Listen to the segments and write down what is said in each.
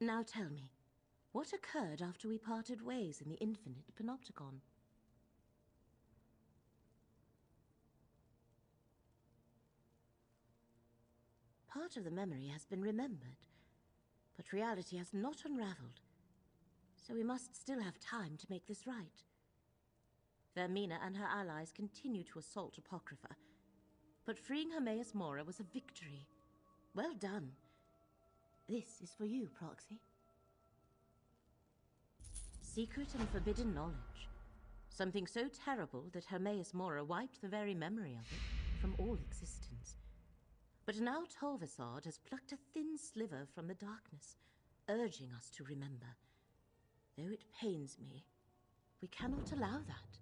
Now tell me, what occurred after we parted ways in the infinite panopticon? Part of the memory has been remembered, but reality has not unraveled, so we must still have time to make this right. Vermina and her allies continue to assault Apocrypha, but freeing Hermaeus Mora was a victory. Well done. This is for you, Proxy. Secret and forbidden knowledge. Something so terrible that Hermaeus Mora wiped the very memory of it from all existence. But now Tolvasad has plucked a thin sliver from the darkness, urging us to remember. Though it pains me, we cannot allow that.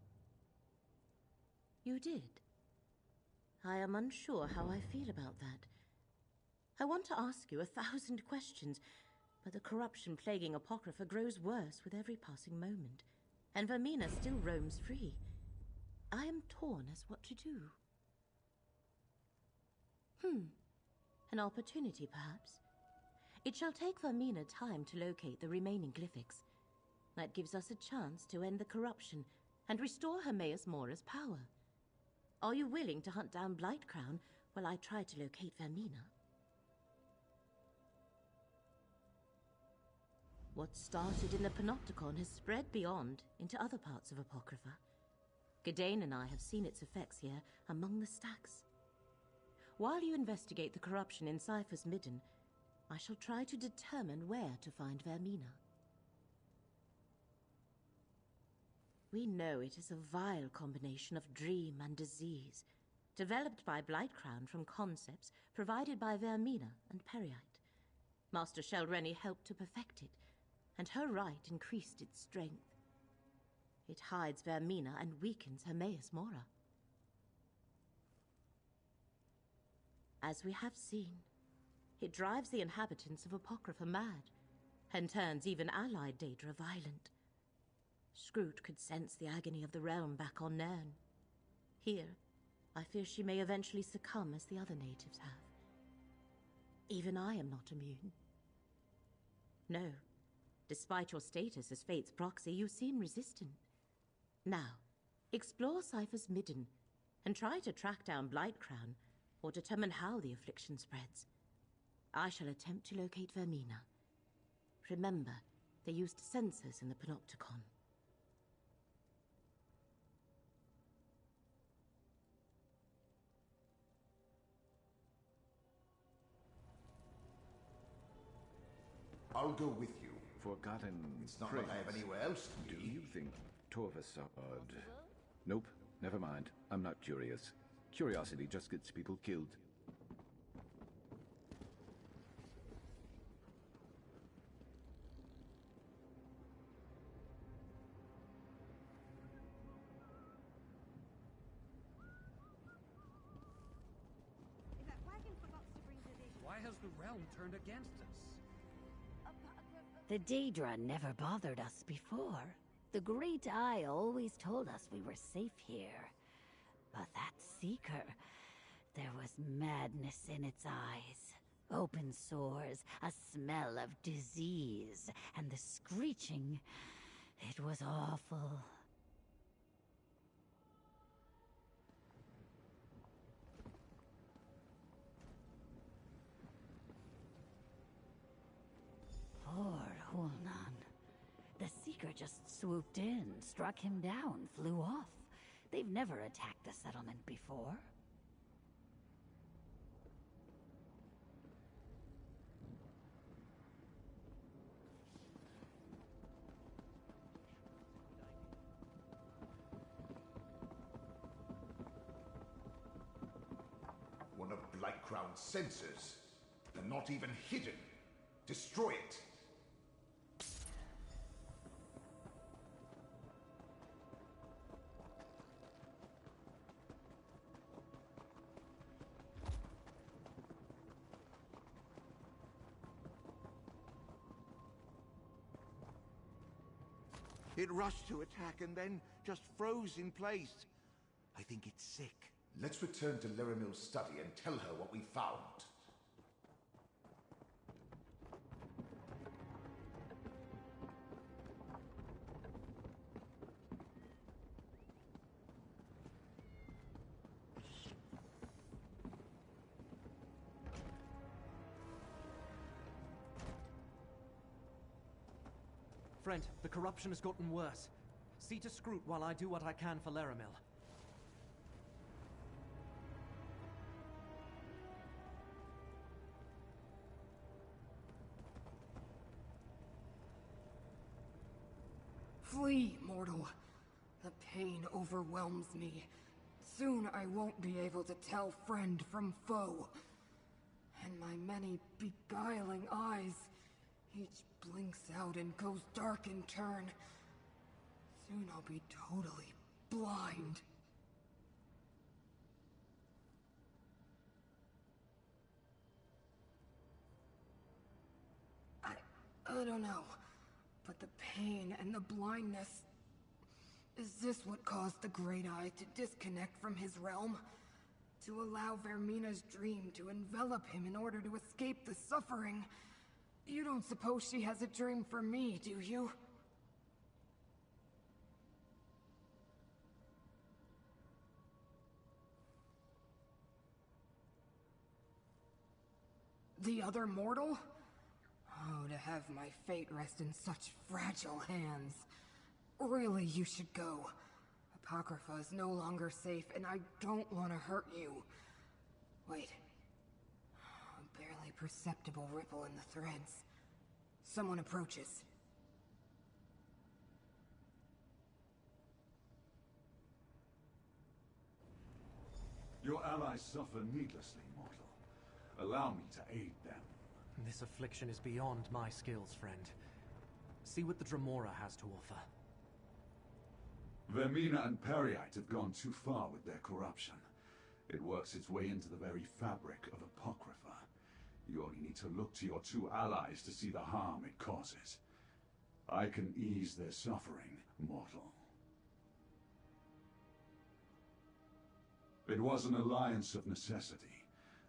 You did. I am unsure how I feel about that. I want to ask you 1,000 questions, but the corruption plaguing Apocrypha grows worse with every passing moment, and Vermina still roams free. I am torn as what to do. An opportunity, perhaps. It shall take Vermina time to locate the remaining glyphics. That gives us a chance to end the corruption and restore Hermaeus Mora's power. Are you willing to hunt down Blightcrown while I try to locate Vermina? What started in the Panopticon has spread beyond into other parts of Apocrypha. Gadain and I have seen its effects here among the stacks. While you investigate the corruption in Cypher's Midden, I shall try to determine where to find Vermina. We know it is a vile combination of dream and disease, developed by Blightcrown from concepts provided by Vermina and Periite. Master Shelrenny helped to perfect it, and her rite increased its strength. It hides Vermina and weakens Hermaeus Mora. As we have seen, it drives the inhabitants of Apocrypha mad, and turns even allied Daedra violent. Scroot could sense the agony of the realm back on Nairn. Here, I fear she may eventually succumb as the other natives have. Even I am not immune. No, despite your status as Fate's proxy, you seem resistant. Now, explore Cypher's Midden, and try to track down Blightcrown, or determine how the affliction spreads. I shall attempt to locate Vermina. Remember, they used sensors in the Panopticon. I'll go with you. Forgotten It's not prince. like I have anywhere else to Do be. you think Torvasad... Nope, never mind. I'm not curious. Curiosity just gets people killed. Why has the realm turned against us? The Daedra never bothered us before. The Great Eye always told us we were safe here. But that Seeker, there was madness in its eyes. Open sores, a smell of disease, and the screeching. It was awful. Poor Hulnan. The Seeker just swooped in, struck him down, flew off. They've never attacked the settlement before. One of Blightcrown's sensors. They're not even hidden. Destroy it. It rushed to attack and then just froze in place. I think it's sick. Let's return to Leramil's study and tell her what we found. Friend, the corruption has gotten worse. See to Scroot while I do what I can for Laramil. Flee, mortal. The pain overwhelms me. Soon I won't be able to tell friend from foe. And my many beguiling eyes, each blinks out and goes dark in turn. Soon I'll be totally blind. I don't know, but the pain and the blindness... Is this what caused the Great Eye to disconnect from his realm? To allow Vermina's dream to envelop him in order to escape the suffering? You don't suppose she has a dream for me, do you? The other mortal? Oh, to have my fate rest in such fragile hands. Really, you should go. Apocrypha is no longer safe, and I don't want to hurt you. Wait. A barely perceptible ripple in the threads. Someone approaches. Your allies suffer needlessly, mortal. Allow me to aid them. This affliction is beyond my skills, friend. See what the Dremora has to offer. Vermina and Periite have gone too far with their corruption. It works its way into the very fabric of Apocrypha. You only need to look to your two allies to see the harm it causes. I can ease their suffering, mortal. It was an alliance of necessity.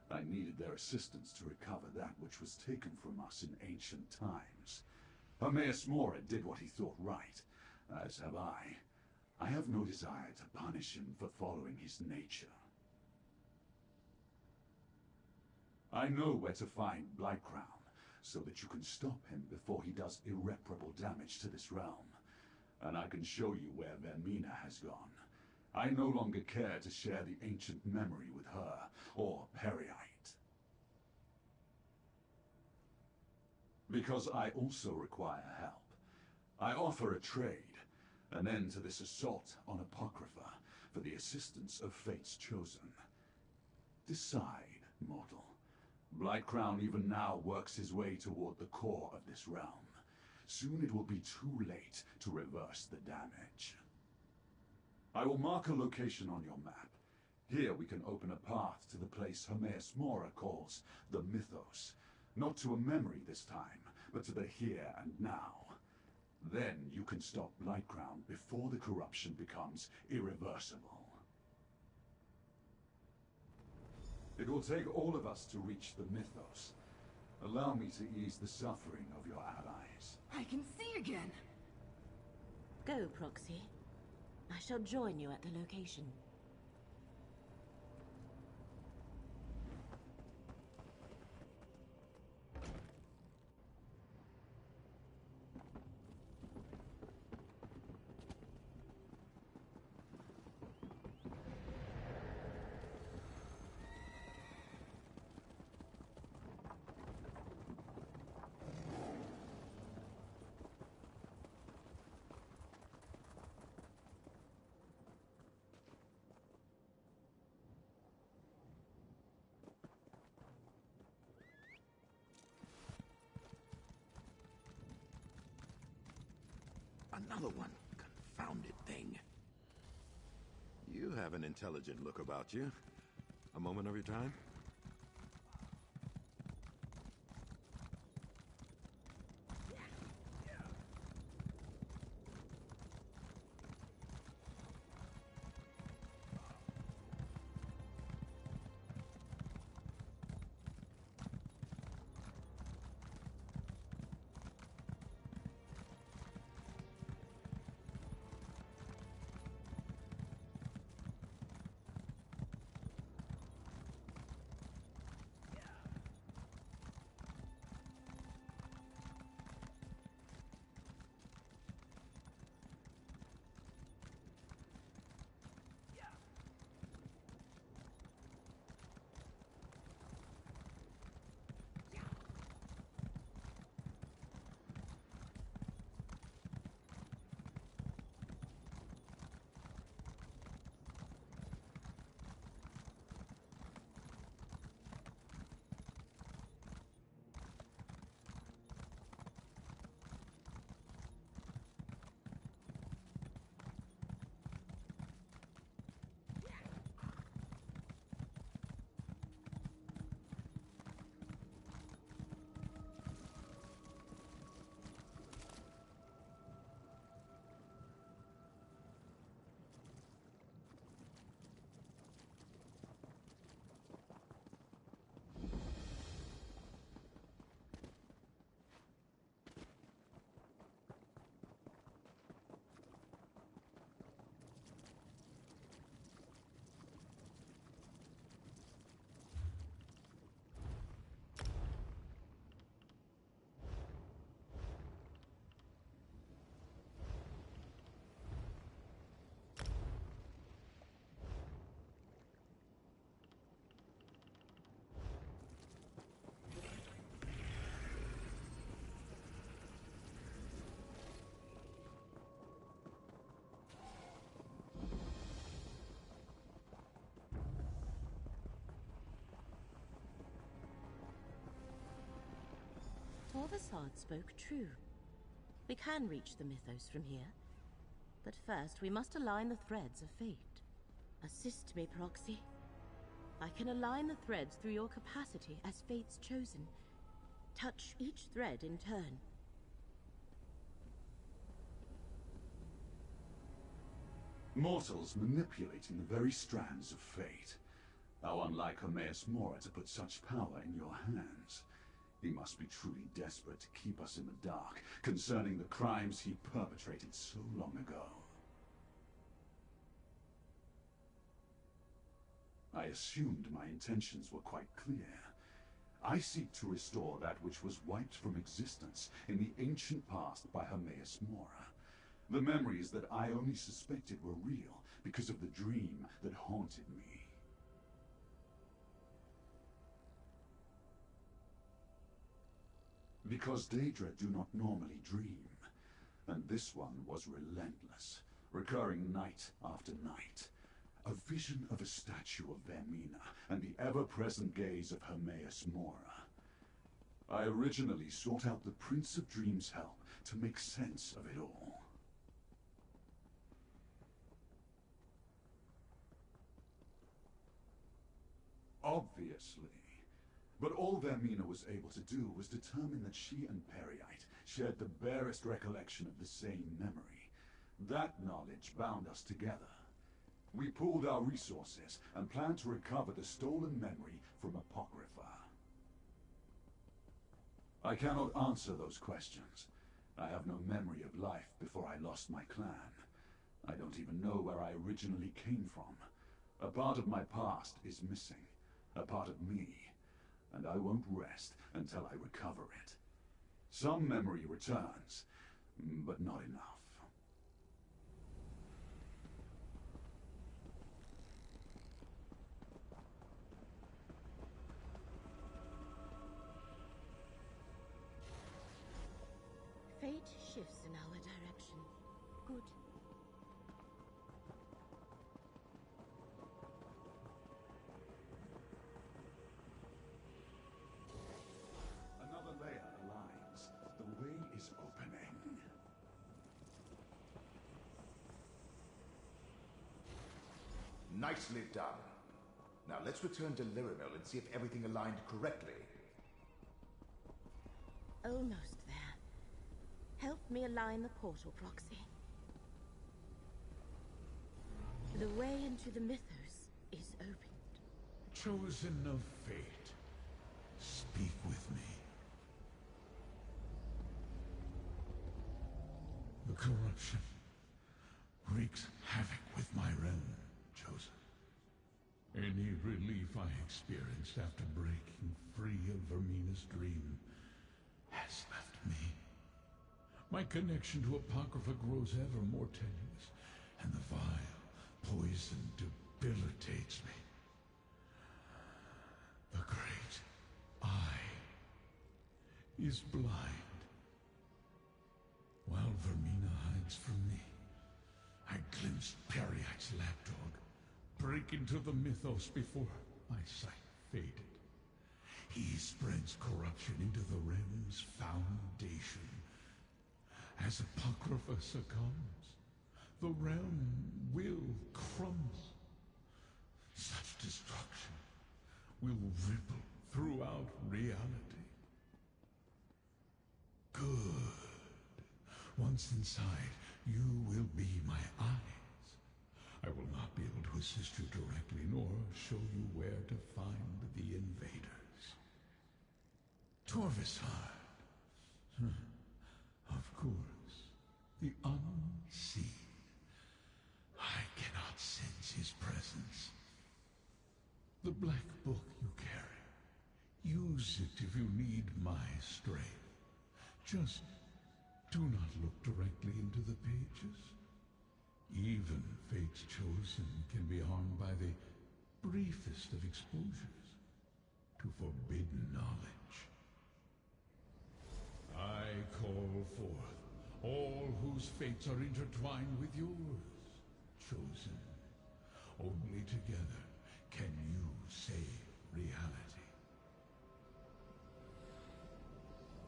I needed their assistance to recover that which was taken from us in ancient times. Hermaeus Mora did what he thought right, as have I. I have no desire to punish him for following his nature. I know where to find Blightcrown, so that you can stop him before he does irreparable damage to this realm. And I can show you where Vermina has gone. I no longer care to share the ancient memory with her, or Periite. Because I also require help. I offer a trade, an end to this assault on Apocrypha, for the assistance of Fate's Chosen. Decide, mortal. Blightcrown even now works his way toward the core of this realm. Soon it will be too late to reverse the damage. I will mark a location on your map. Here we can open a path to the place Hermaeus Mora calls the Mythos. Not to a memory this time, but to the here and now. Then you can stop Blightcrown before the corruption becomes irreversible. It will take all of us to reach the Mythos. Allow me to ease the suffering of your allies. I can see again! Go, Proxy. I shall join you at the location. Another one. Confounded thing. You have an intelligent look about you. A moment of your time? Torvasard spoke true. We can reach the Mythos from here. But first, we must align the threads of fate. Assist me, Proxy. I can align the threads through your capacity as fate's chosen. Touch each thread in turn. Mortals manipulating the very strands of fate. How unlike Hermaeus Mora to put such power in your hands. He must be truly desperate to keep us in the dark concerning the crimes he perpetrated so long ago. I assumed my intentions were quite clear. I seek to restore that which was wiped from existence in the ancient past by Hermaeus Mora. The memories that I only suspected were real because of the dream that haunted me. Because Daedra do not normally dream, and this one was relentless, recurring night after night. A vision of a statue of Vermina and the ever-present gaze of Hermaeus Mora. I originally sought out the Prince of Dreams' help to make sense of it all. Obviously. But all Vermina was able to do was determine that she and Periite shared the barest recollection of the same memory. That knowledge bound us together. We pooled our resources and planned to recover the stolen memory from Apocrypha. I cannot answer those questions. I have no memory of life before I lost my clan. I don't even know where I originally came from. A part of my past is missing. A part of me. And I won't rest until I recover it. Some memory returns, but not enough. Fate shifts in our direction. Good. Another layer aligns. The way is opening. Nicely done. Now let's return to Lyramel and see if everything aligned correctly. Almost there. Help me align the portal, Proxy. The way into the Mythos is opened. Chosen of fate, speak with me. The corruption wreaks havoc with my realm, Chosen. Any relief I experienced after breaking free of Vermina's dream has left me. My connection to Apocrypha grows ever more tenuous, and the vile poison debilitates me. The great eye is blind. While Vermina hides from me, I glimpsed Periite's lapdog break into the Mythos before my sight faded. He spreads corruption into the realm's foundation. As Apocrypha succumbs, the realm will crumble. Such destruction will ripple throughout reality. Good. Once inside, you will be my eyes. I will not be able to assist you directly, nor show you where to find the invaders. Torvasard. Of course, the unseen. I cannot sense his presence. The black book you carry. Use it if you need my strength. Just do not look directly into the pages. Even fate's chosen can be harmed by the briefest of exposures to forbidden knowledge. I call forth all whose fates are intertwined with yours, Chosen. Only together can you save reality.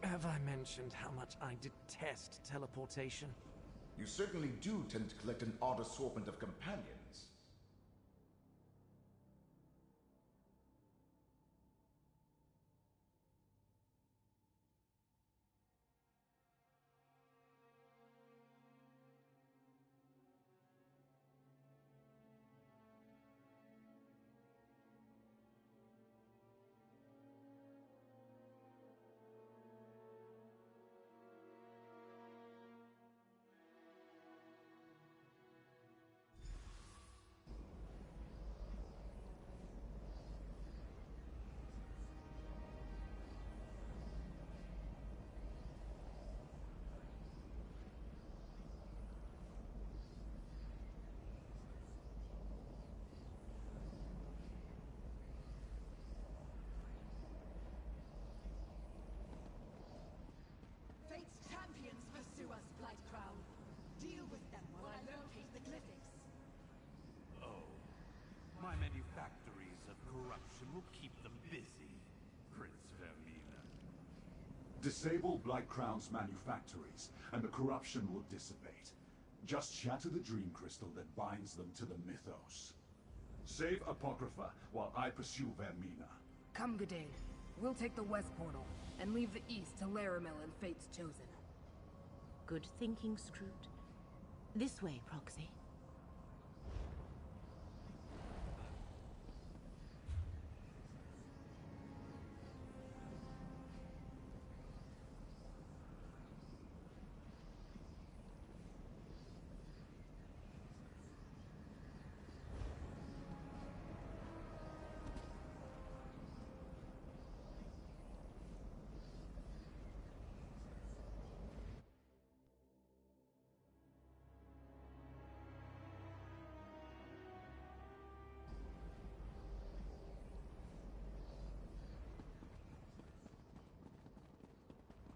Have I mentioned how much I detest teleportation? You certainly do tend to collect an odd assortment of companions. Fate's champions pursue us, Blight Crown. Deal with them while I locate the glyphics. Oh. My manufactories of corruption will keep them busy, Prince Vermina. Disable Blight Crown's manufactories, and the corruption will dissipate. Just shatter the dream crystal that binds them to the mythos. Save Apocrypha while I pursue Vermina. Come, Gadain. We'll take the west portal, and leave the east to Laramil and Fate's Chosen. Good thinking, Scroot. This way, Proxy.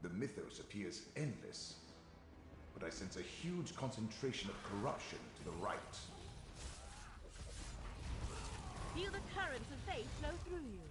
The mythos appears endless, but I sense a huge concentration of corruption to the right. Feel the currents of fate flow through you.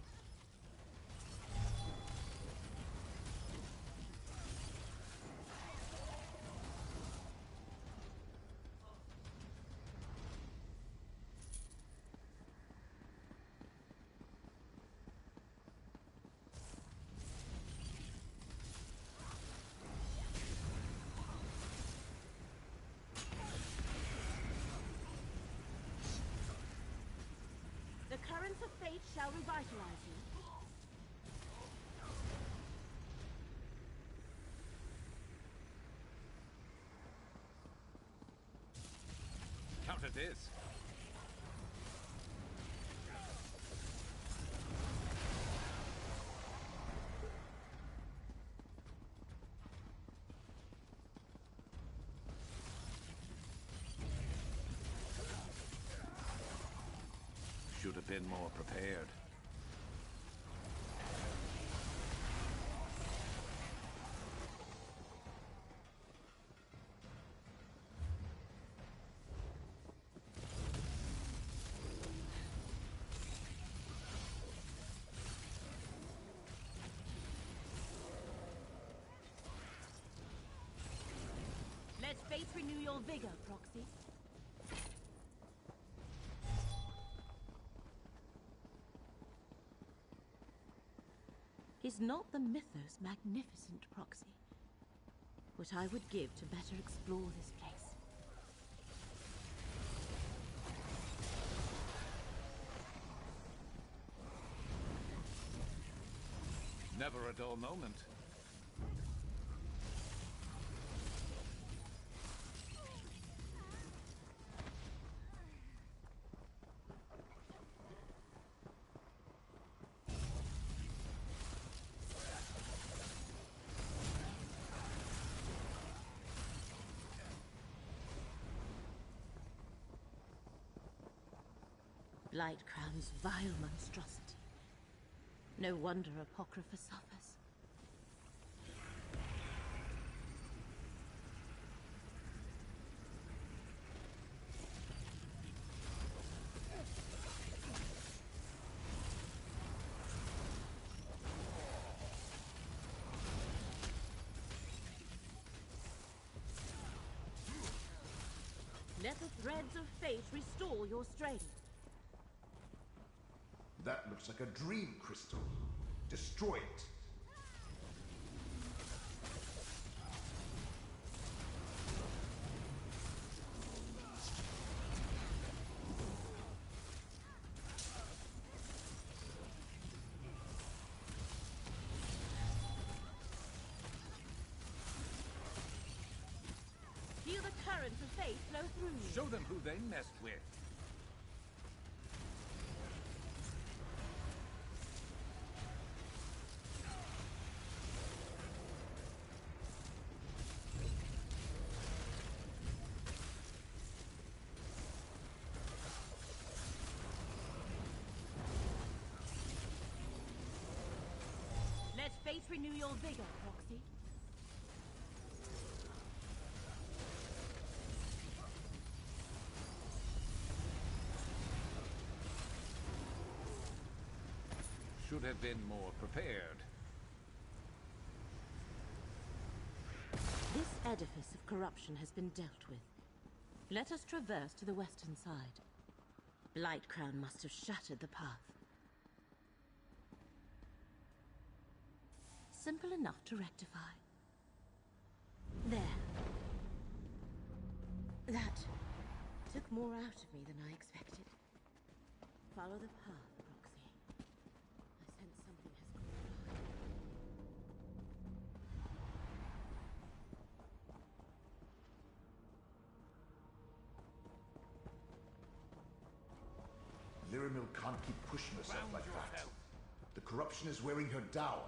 The currents of fate shall revitalize you. Counter this. Should have been more prepared. Let fate renew your vigor, Proxy. Is not the mythos magnificent, Proxy? What I would give to better explore this place. Never a dull moment. Blight Crown's vile monstrosity. No wonder Apocrypha suffers. Let the threads of fate restore your strength. That looks like a dream crystal. Destroy it. Feel the current of fate flow through you. Show them who they messed with. Let fate renew your vigor, Proxy. Should have been more prepared. This edifice of corruption has been dealt with. Let us traverse to the western side. Blightcrown must have shattered the path. Simple enough to rectify. There. That took more out of me than I expected. Follow the path, Proxy. I sense something has gone wrong. Lyramil can't keep pushing herself like that. The corruption is wearing her down.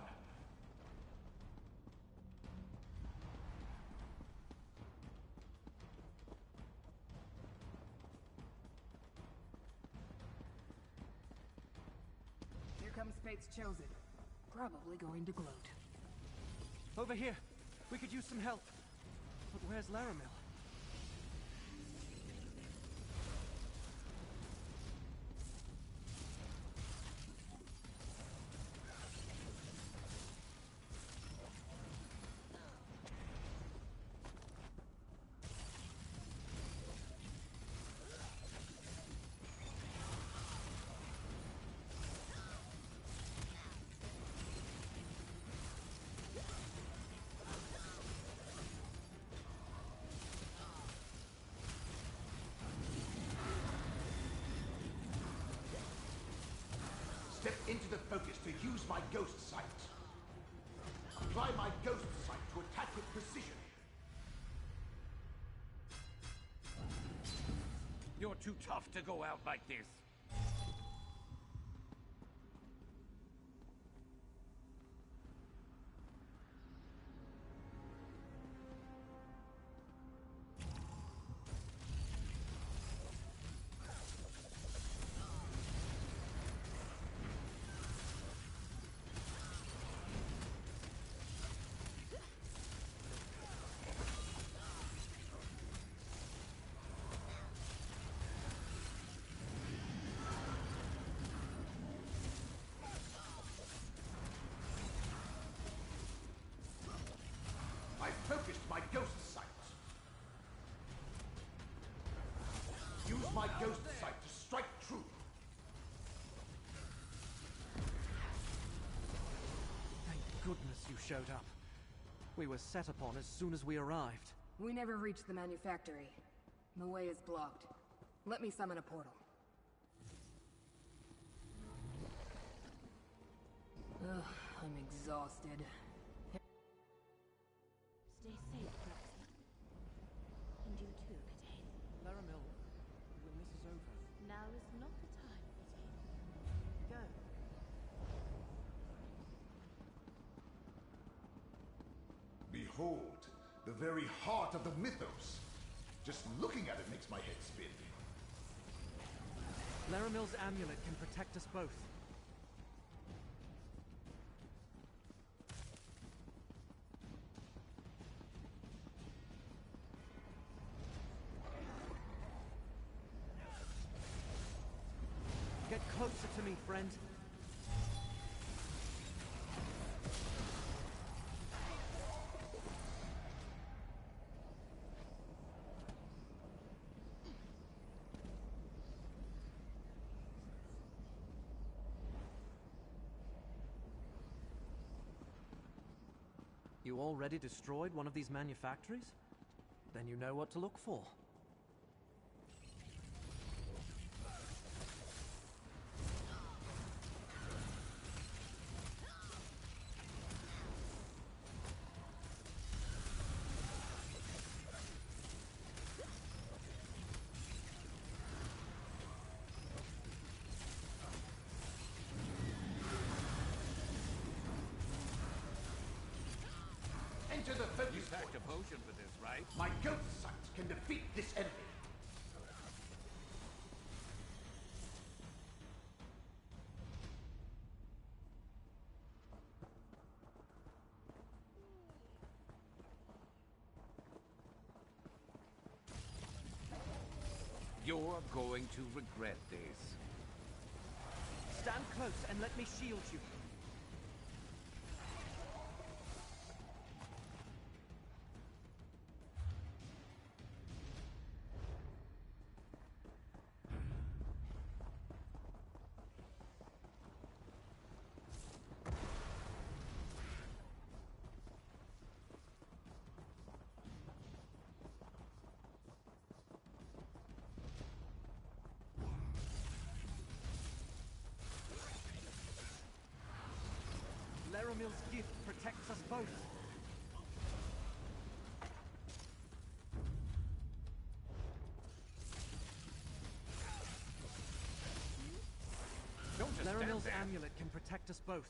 Here comes Fate's Chosen. Probably going to gloat. Over here. We could use some help. But where's Laramil? Step into the focus to use my ghost sight. Apply my ghost sight to attack with precision. You're too tough to go out like this. I focused my ghost sight. Use my ghost sight to strike true. Thank goodness you showed up. We were set upon as soon as we arrived. We never reached the manufactory. The way is blocked. Let me summon a portal. Ugh, I'm exhausted. Stay safe, Proxy. And you too, Catane. Laramil, when this is over... Now is not the time, Catane. Go. Behold, the very heart of the mythos. Just looking at it makes my head spin. Laramil's amulet can protect us both. Get closer to me, friend. You already destroyed one of these manufactories? Then you know what to look for. Enter the focus You point. packed a potion for this, right? My ghost sight can defeat this enemy. You're going to regret this. Stand close and let me shield you. Laramil's gift protects us both. Don't just stand Laramil's there. amulet can protect us both.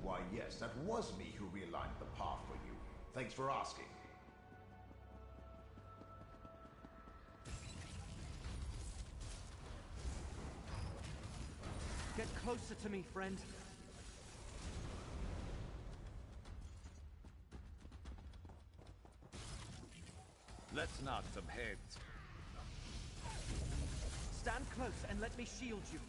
Why, yes, that was me who realigned the path for you. Thanks for asking. Get closer to me, friend. Let's knock some heads. Stand close and let me shield you.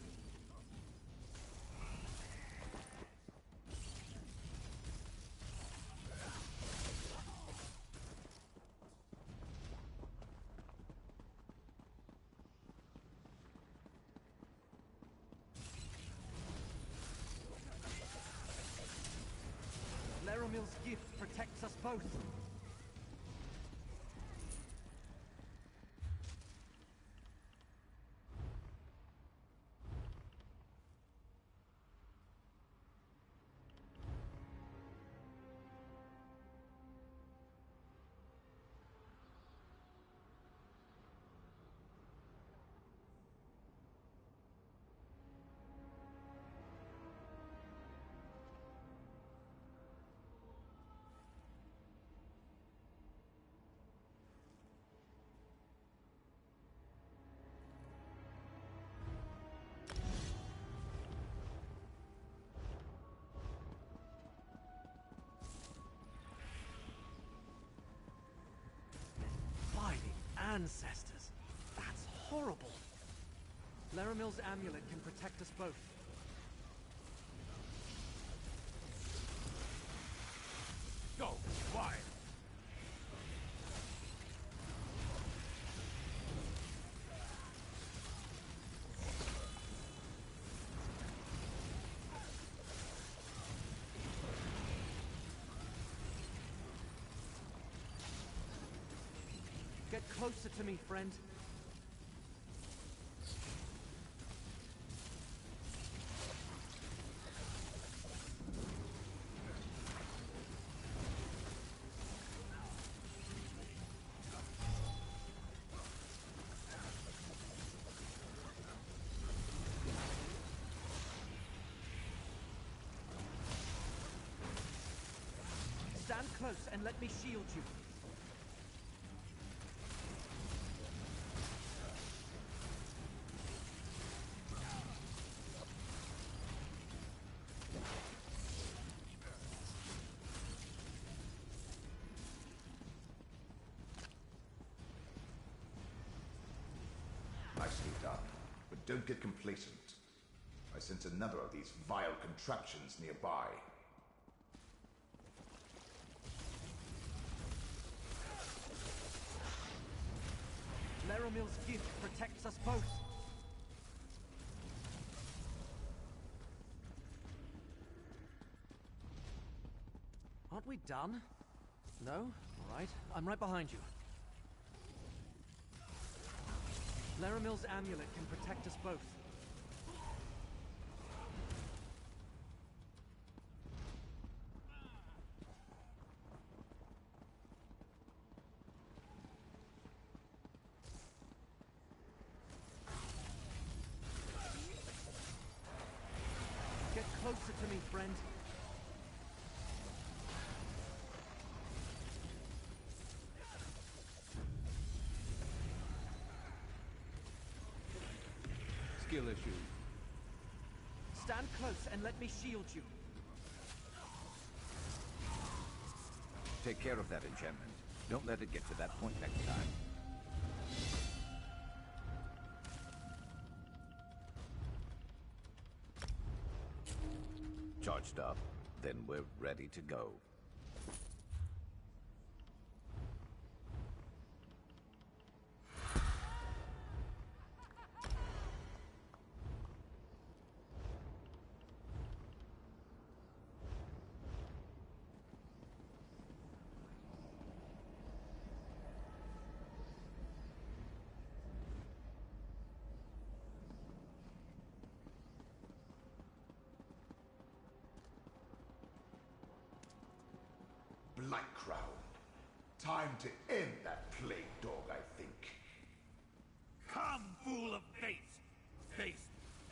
Laramil's gift protects us both. Ancestors. That's horrible. Laramil's amulet can protect us both. Go, fly. Get closer to me, friend. Stand close and let me shield you. Nicely done. But don't get complacent. I sense another of these vile contraptions nearby. Laramil's gift protects us both. Aren't we done? No? All right. I'm right behind you. Laramil's amulet can protect us both. Get closer to me, friend. Skill issue. Stand close and let me shield you. Take care of that enchantment. Don't let it get to that point next time. Charged up. Then we're ready to go. Black Crown. Time to end that plague dog, I think. Come, fool of face!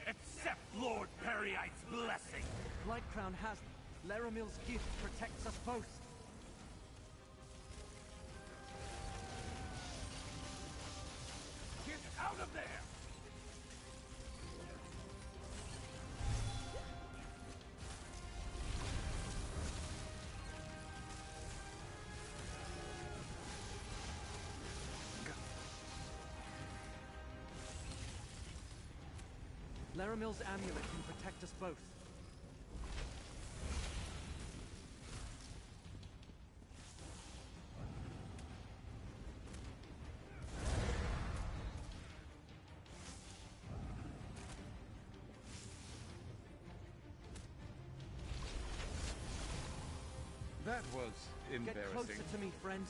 Accept Lord Peryite's blessing! Blightcrown has Laramil's gift protects us both. Get out of there! Laramil's amulet can protect us both. That was embarrassing. Get closer to me, friend.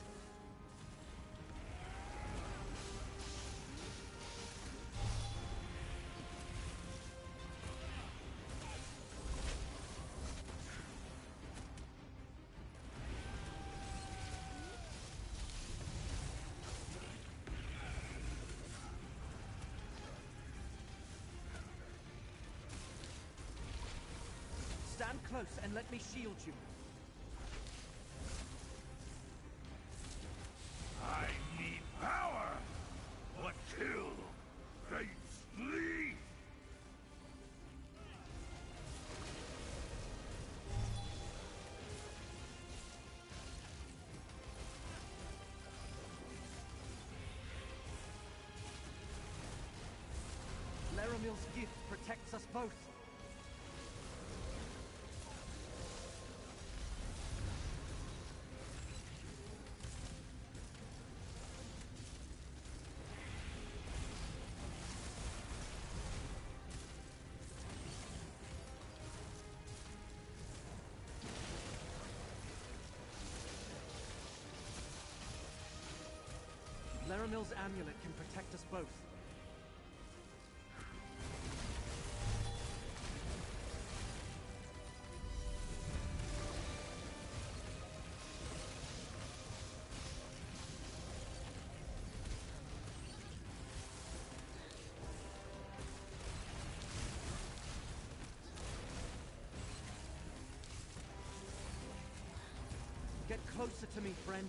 Stand close and let me shield you. I need power! What kill? Fates flee! Laramil's gift protects us both. Laramil's amulet can protect us both. Get closer to me, friend.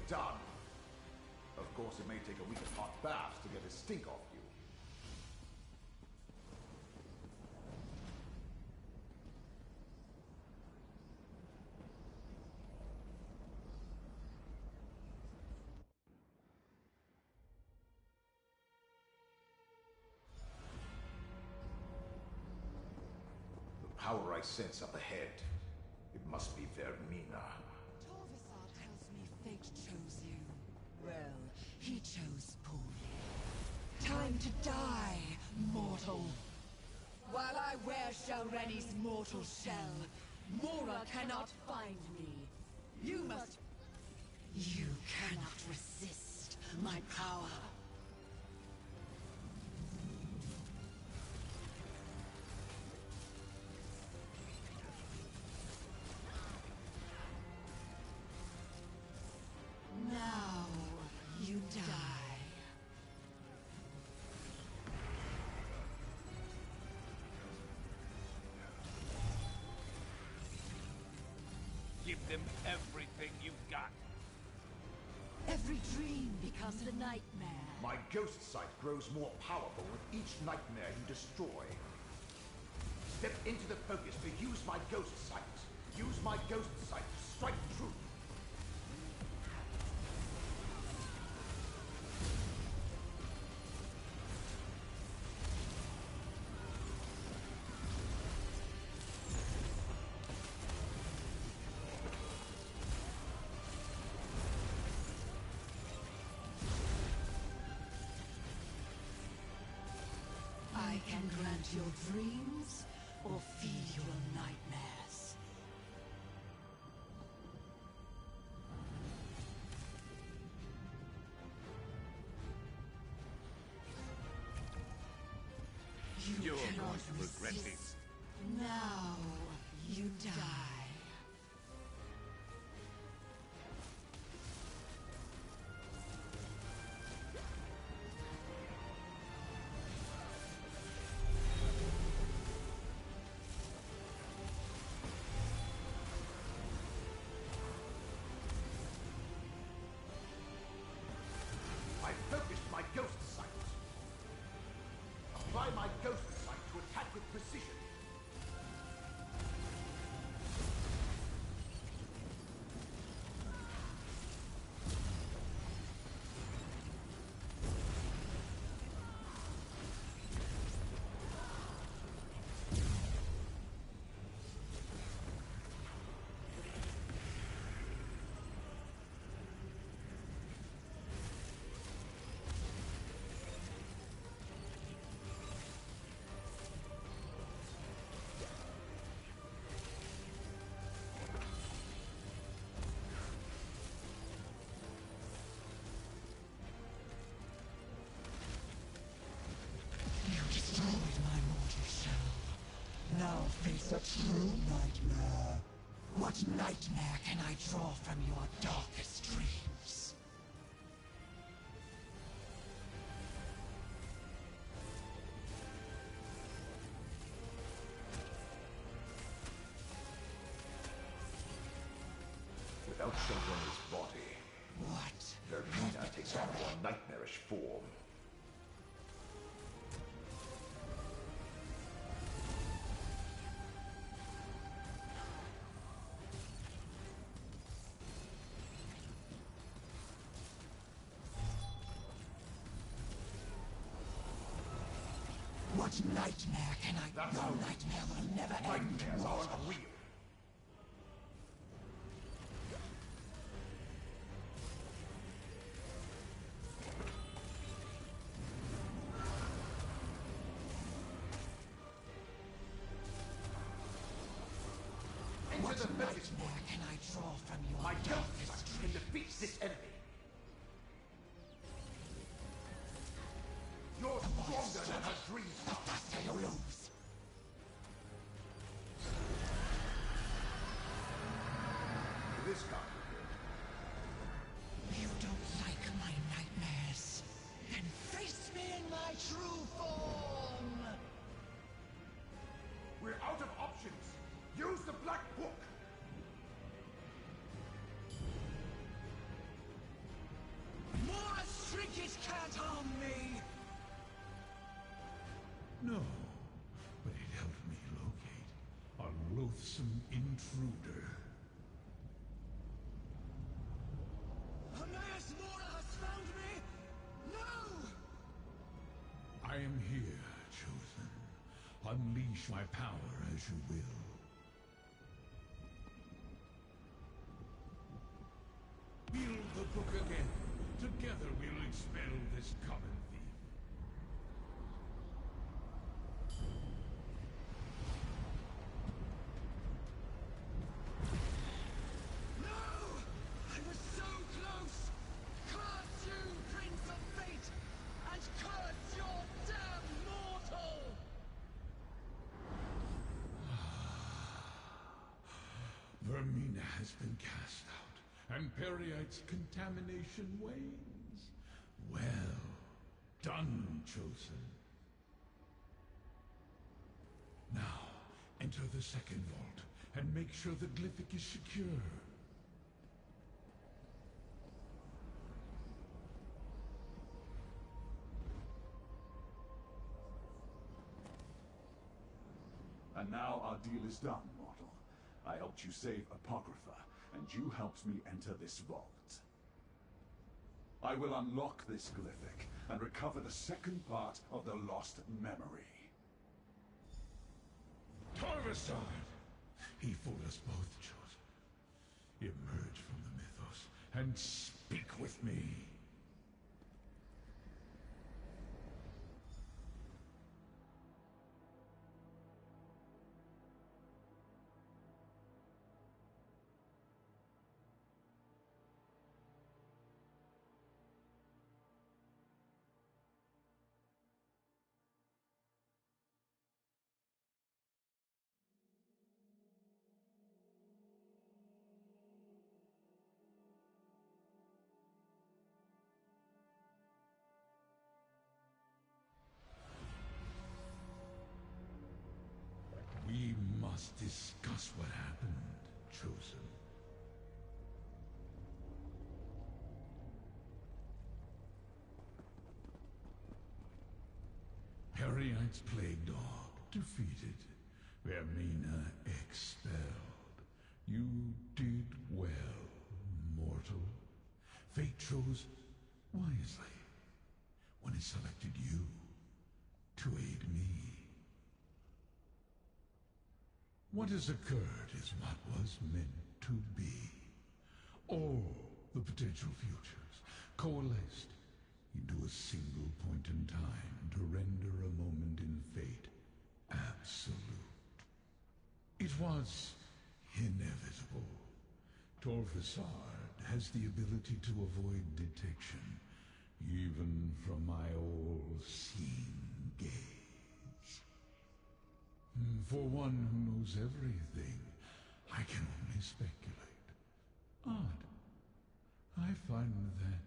done. Of course, it may take a week of hot baths to get a stink off you. The power I sense up ahead, it must be Vermina. Torvisar tells me fate chose you. Well, he chose poorly. Time to die, mortal. While I wear Shalreni's mortal shell, Mora cannot find me. You must... You cannot resist my power. Now you die. Give them everything you've got. Every dream becomes a nightmare. My ghost sight grows more powerful with each nightmare you destroy. Step into the focus to use my ghost sight. Use my ghost sight to strike truth. I can grant your dreams or feed your nightmares. You're cannot going to regret resist. this. Now you die. I focused my ghost sight. Apply my ghost sight to attack with precision. You destroyed my mortal shell. Now face a true nightmare. What nightmare can I draw from your darkest dreams? Without Shalreni's body, What? Vermina takes on a more nightmarish form. What nightmare can I... That's Your how nightmare will never end. Nightmares aren't real. What Into the focus nightmare point. can I draw from your My ghost darkest sight dreams? can defeat this enemy. You're stronger than her dreams. The faster you lose. This can't be good. You don't like my nightmares. Then face me in my true form. We're out of options. Use the Black Book. Unleash my power as you will. Build the book again. Together we'll expel this common thief. No! I was so close! Curse you, Prince of Fate! And curse your damn mortal! Vermina has been cast out, and Periite's contamination wanes. Well done, Chosen. Now, enter the second vault, and make sure the glyphic is secure. And now our deal is done, mortal. I helped you save Apocrypha, and you helped me enter this vault. I will unlock this glyphic and recover the second part of the lost memory. Torvasard! He fooled us both, Chosen. Emerge from the mythos and speak with me. We must discuss what happened, Chosen. Periite's plague dog defeated. Vermina expelled. You did well, mortal. Fate chose wisely when it selected you to aid me. What has occurred is what was meant to be. All the potential futures coalesced into a single point in time to render a moment in fate absolute. It was inevitable. Torvasard has the ability to avoid detection, even from my all-seeing gaze. For one who knows everything, I can only speculate. Odd. I find that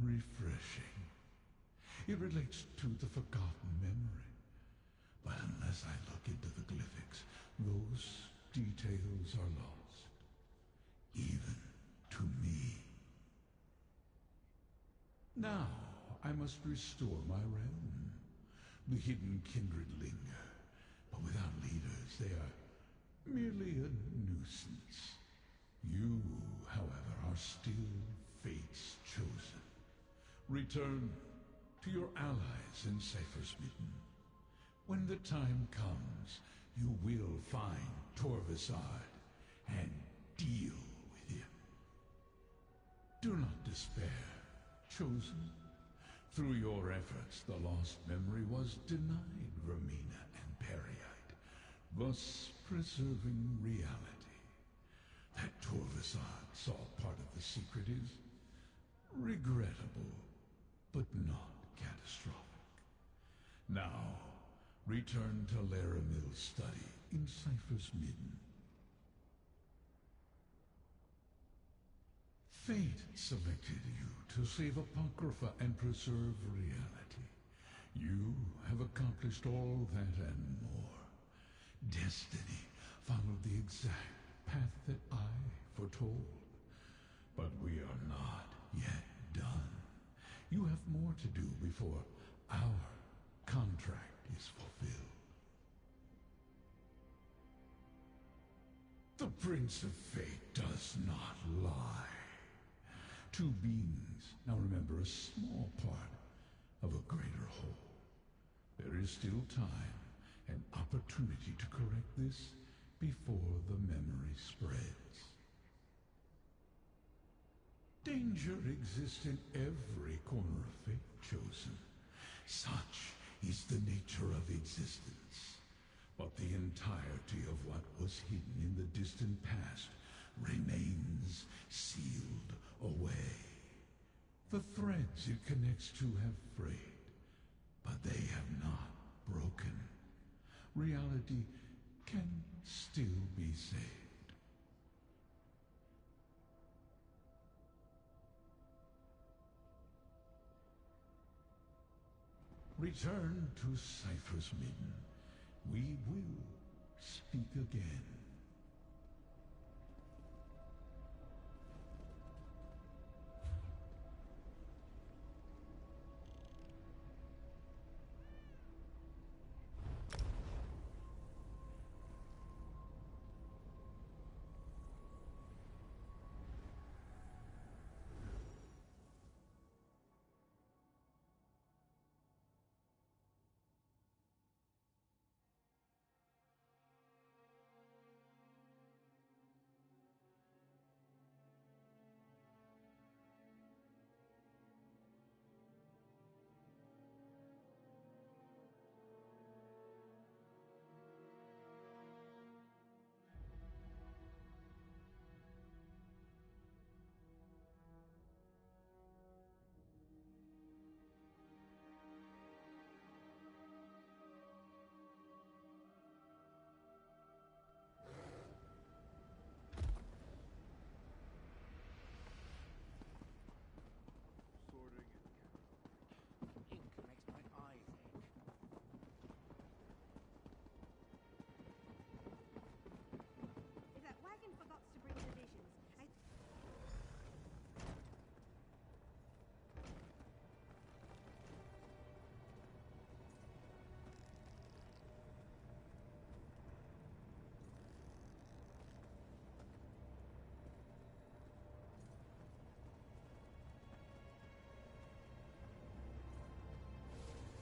refreshing. It relates to the forgotten memory. But unless I look into the glyphics, those details are lost. Even to me. Now, I must restore my realm. The hidden kindred linger, but without leaders, they are merely a nuisance. You, however, are still Fate's chosen. Return to your allies in Cypher's Mitten. When the time comes, you will find Torvasard and deal with him. Do not despair, Chosen. Through your efforts, the lost memory was denied Vermina and Periite, thus preserving reality. That Torvasard saw part of the secret is regrettable, but not catastrophic. Now, return to Laramil's study in Cypher's Midden. Fate selected you to save Apocrypha and preserve reality. You have accomplished all that and more. Destiny followed the exact path that I foretold. But we are not yet done. You have more to do before our contract is fulfilled. The Prince of Fate does not lie. Two beings now remember a small part of a greater whole. There is still time, an opportunity to correct this before the memory spreads. Danger exists in every corner of fate, Chosen. Such is the nature of existence. But the entirety of what was hidden in the distant past remains sealed away. The threads it connects to have frayed, but they have not broken. Reality can still be saved. Return to Cypher's Midden. We will speak again.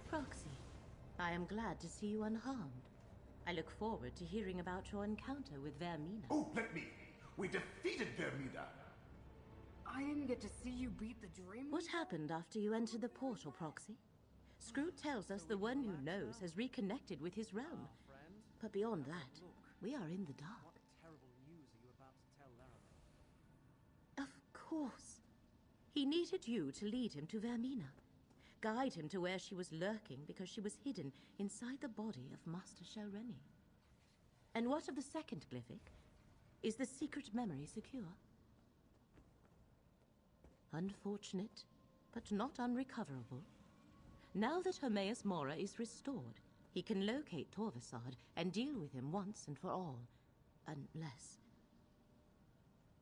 Proxy, I am glad to see you unharmed. I look forward to hearing about your encounter with Vermina. Oh, let me! We defeated Vermina! I didn't get to see you beat the Dream. What happened after you entered the portal, Proxy? Scroot tells us the one who knows has reconnected with his realm. But beyond that, we are in the dark. What terrible news are you about to tell Laravel? Of course. He needed you to lead him to Vermina. Guide him to where she was lurking because she was hidden inside the body of Master Shelreni. And what of the second glyphic? Is the secret memory secure? Unfortunate, but not unrecoverable. Now that Hermaeus Mora is restored, he can locate Torvasad and deal with him once and for all. Unless...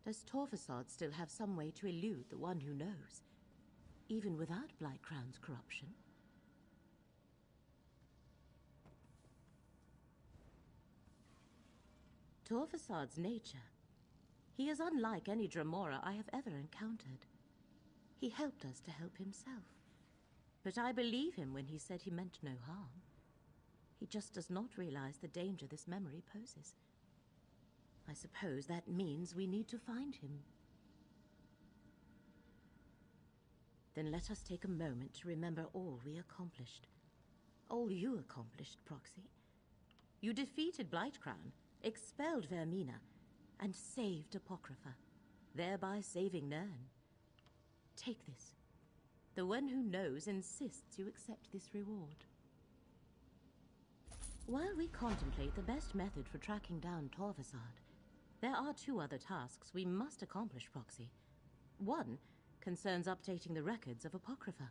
Does Torvasad still have some way to elude the one who knows? Even without Blightcrown's corruption? Torvasad's nature. He is unlike any Dremora I have ever encountered. He helped us to help himself. But I believe him when he said he meant no harm. He just does not realize the danger this memory poses. I suppose that means we need to find him. Then let us take a moment to remember all we accomplished. All you accomplished, Proxy. You defeated Blightcrown, expelled Vermina, and saved Apocrypha, thereby saving Nirn. Take this. The one who knows insists you accept this reward. While we contemplate the best method for tracking down Torvasad, there are two other tasks we must accomplish, Proxy. One concerns updating the records of Apocrypha.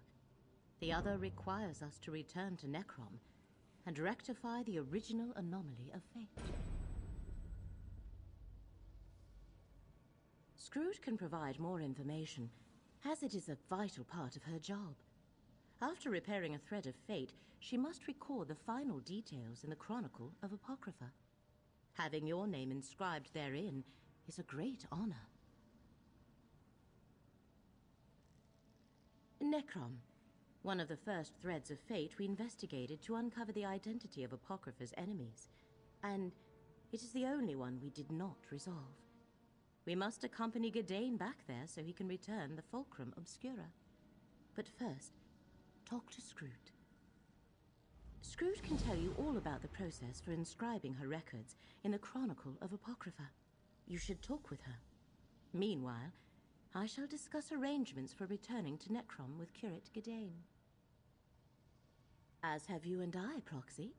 The other requires us to return to Necrom and rectify the original anomaly of fate. Scrooge can provide more information, as it is a vital part of her job. After repairing a thread of fate, she must record the final details in the Chronicle of Apocrypha. Having your name inscribed therein is a great honor. Necrom, One of the first threads of fate we investigated to uncover the identity of Apocrypha's enemies, and it is the only one we did not resolve. We must accompany Gadain back there so he can return the Fulcrum Obscura. But first, talk to Scroot. Scroot can tell you all about the process for inscribing her records in the Chronicle of Apocrypha. You should talk with her. Meanwhile, I shall discuss arrangements for returning to Necrom with Curate Gadain. As have you and I, Proxy.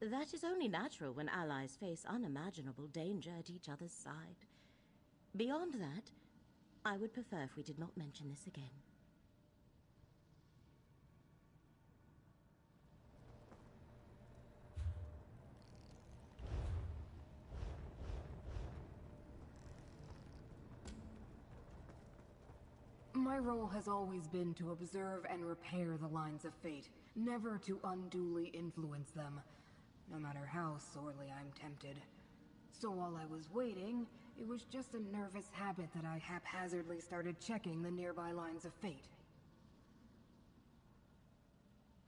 That is only natural when allies face unimaginable danger at each other's side. Beyond that, I would prefer if we did not mention this again. My role has always been to observe and repair the lines of fate, never to unduly influence them, no matter how sorely I'm tempted. So while I was waiting, it was just a nervous habit that I haphazardly started checking the nearby lines of fate.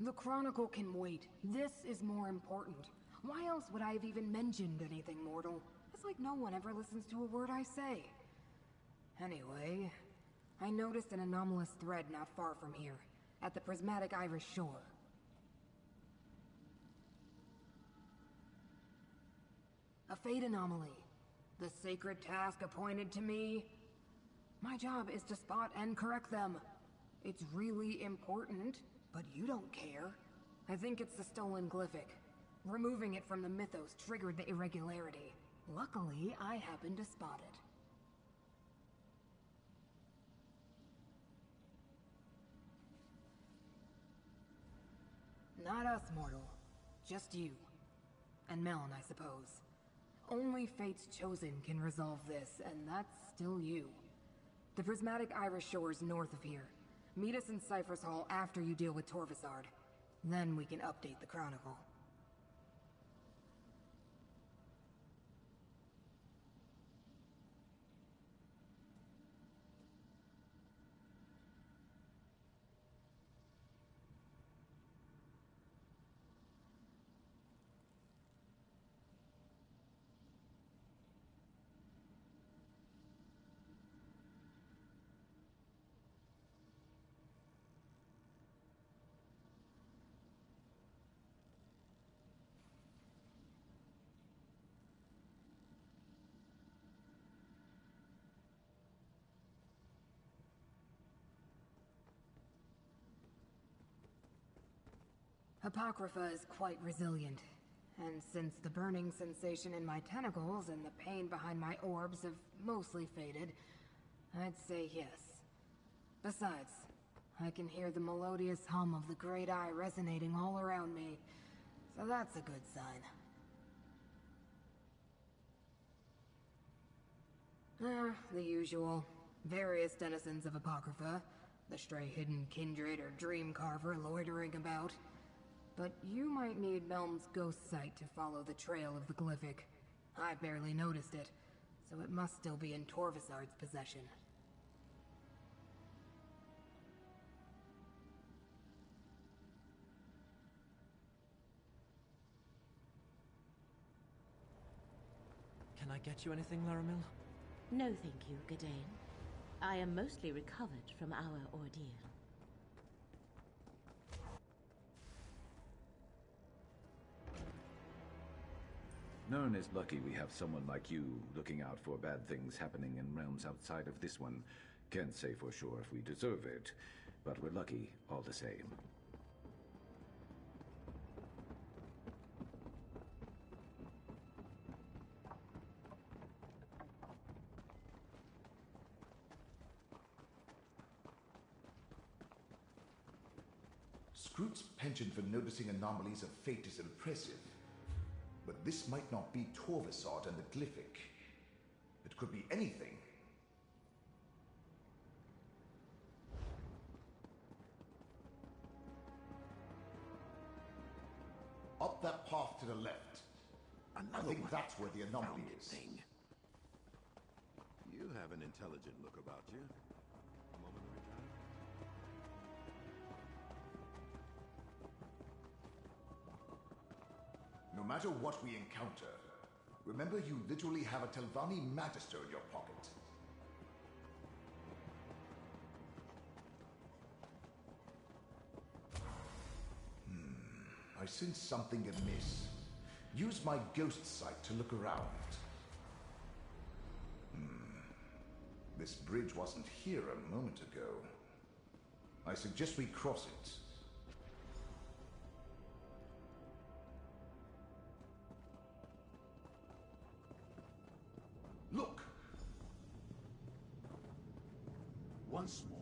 The Chronicle can wait. This is more important. Why else would I have even mentioned anything mortal? It's like no one ever listens to a word I say. Anyway, I noticed an anomalous thread not far from here, at the prismatic Irish shore. A fate anomaly. The sacred task appointed to me. My job is to spot and correct them. It's really important, but you don't care. I think it's the stolen glyphic. Removing it from the mythos triggered the irregularity. Luckily, I happened to spot it. Not us, mortal. Just you. And Melon, I suppose. Only Fate's Chosen can resolve this, and that's still you. The prismatic Irish shore is north of here. Meet us in Cypher's Hall after you deal with Torvasard. Then we can update the Chronicle. Apocrypha is quite resilient, and since the burning sensation in my tentacles and the pain behind my orbs have mostly faded, I'd say yes. Besides, I can hear the melodious hum of the Great Eye resonating all around me, so that's a good sign. The usual. Various denizens of Apocrypha, the stray hidden kindred or dream carver loitering about. But you might need Melm's ghost sight to follow the trail of the glyphic. I barely noticed it, so it must still be in Torvasard's possession. Can I get you anything, Laramil? No, thank you, Gadain. I am mostly recovered from our ordeal. Nern is lucky we have someone like you looking out for bad things happening in realms outside of this one. Can't say for sure if we deserve it, but we're lucky all the same. Scroot's penchant for noticing anomalies of fate is impressive. But this might not be Torvasard and the glyphic. It could be anything. Up that path to the left. I think that's where the anomaly is. Thing. You have an intelligent look about you. A moment of your time. matter what we encounter, remember you literally have a Telvanni Magister in your pocket. I sense something amiss. Use my ghost sight to look around. This bridge wasn't here a moment ago. I suggest we cross it. Look! Once more.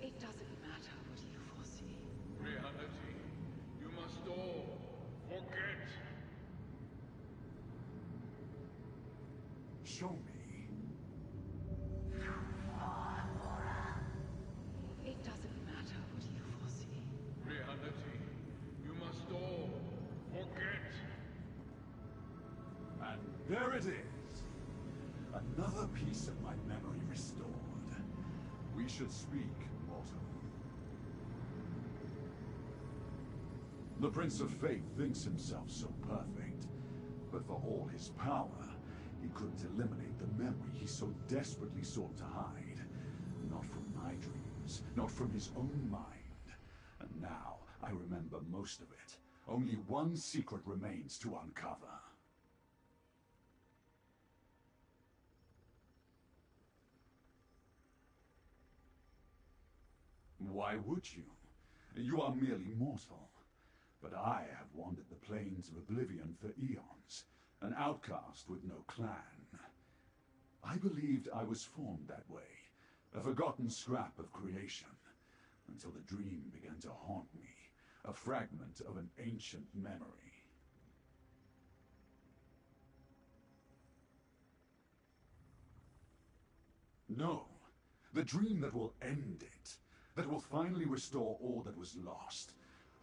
It doesn't matter what you foresee. Reality, you must all forget. Show me. It doesn't matter what you foresee. Reality, you must all forget. And there it is. Another piece of my memory restored. We should speak, mortal. The Prince of Fate thinks himself so perfect, but for all his power, he couldn't eliminate the memory he so desperately sought to hide. Not from my dreams, not from his own mind. And now, I remember most of it. Only one secret remains to uncover. Why would you? You are merely mortal. But I have wandered the plains of oblivion for eons, an outcast with no clan. I believed I was formed that way, a forgotten scrap of creation, until the dream began to haunt me, a fragment of an ancient memory. No, the dream that will end it, that will finally restore all that was lost.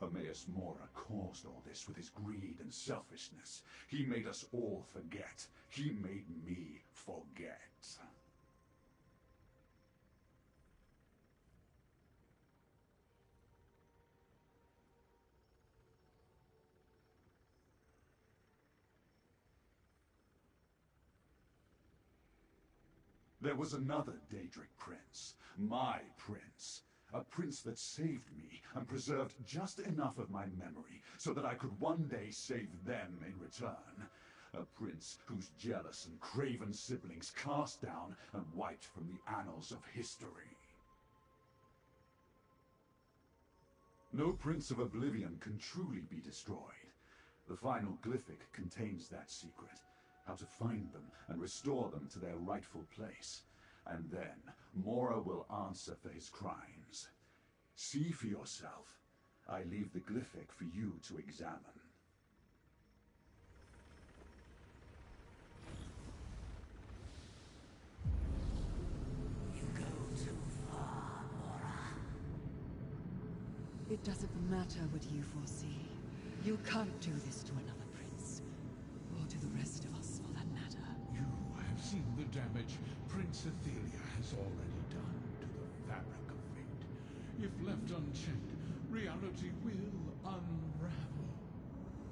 Hermaeus Mora caused all this with his greed and selfishness. He made us all forget. He made me forget. There was another Daedric prince, my prince. A prince that saved me and preserved just enough of my memory so that I could one day save them in return. A prince whose jealous and craven siblings cast down and wiped from the annals of history. No Prince of Oblivion can truly be destroyed. The final glyphic contains that secret. How to find them and restore them to their rightful place. And then, Mora will answer for his crimes. See for yourself. I leave the glyphic for you to examine. You go too far, Mora. It doesn't matter what you foresee. You can't do this to another prince. Or to the rest of us, for that matter. You have seen the damage Prince Athelia has already done to the fabric of fate. If left unchecked, reality will unravel.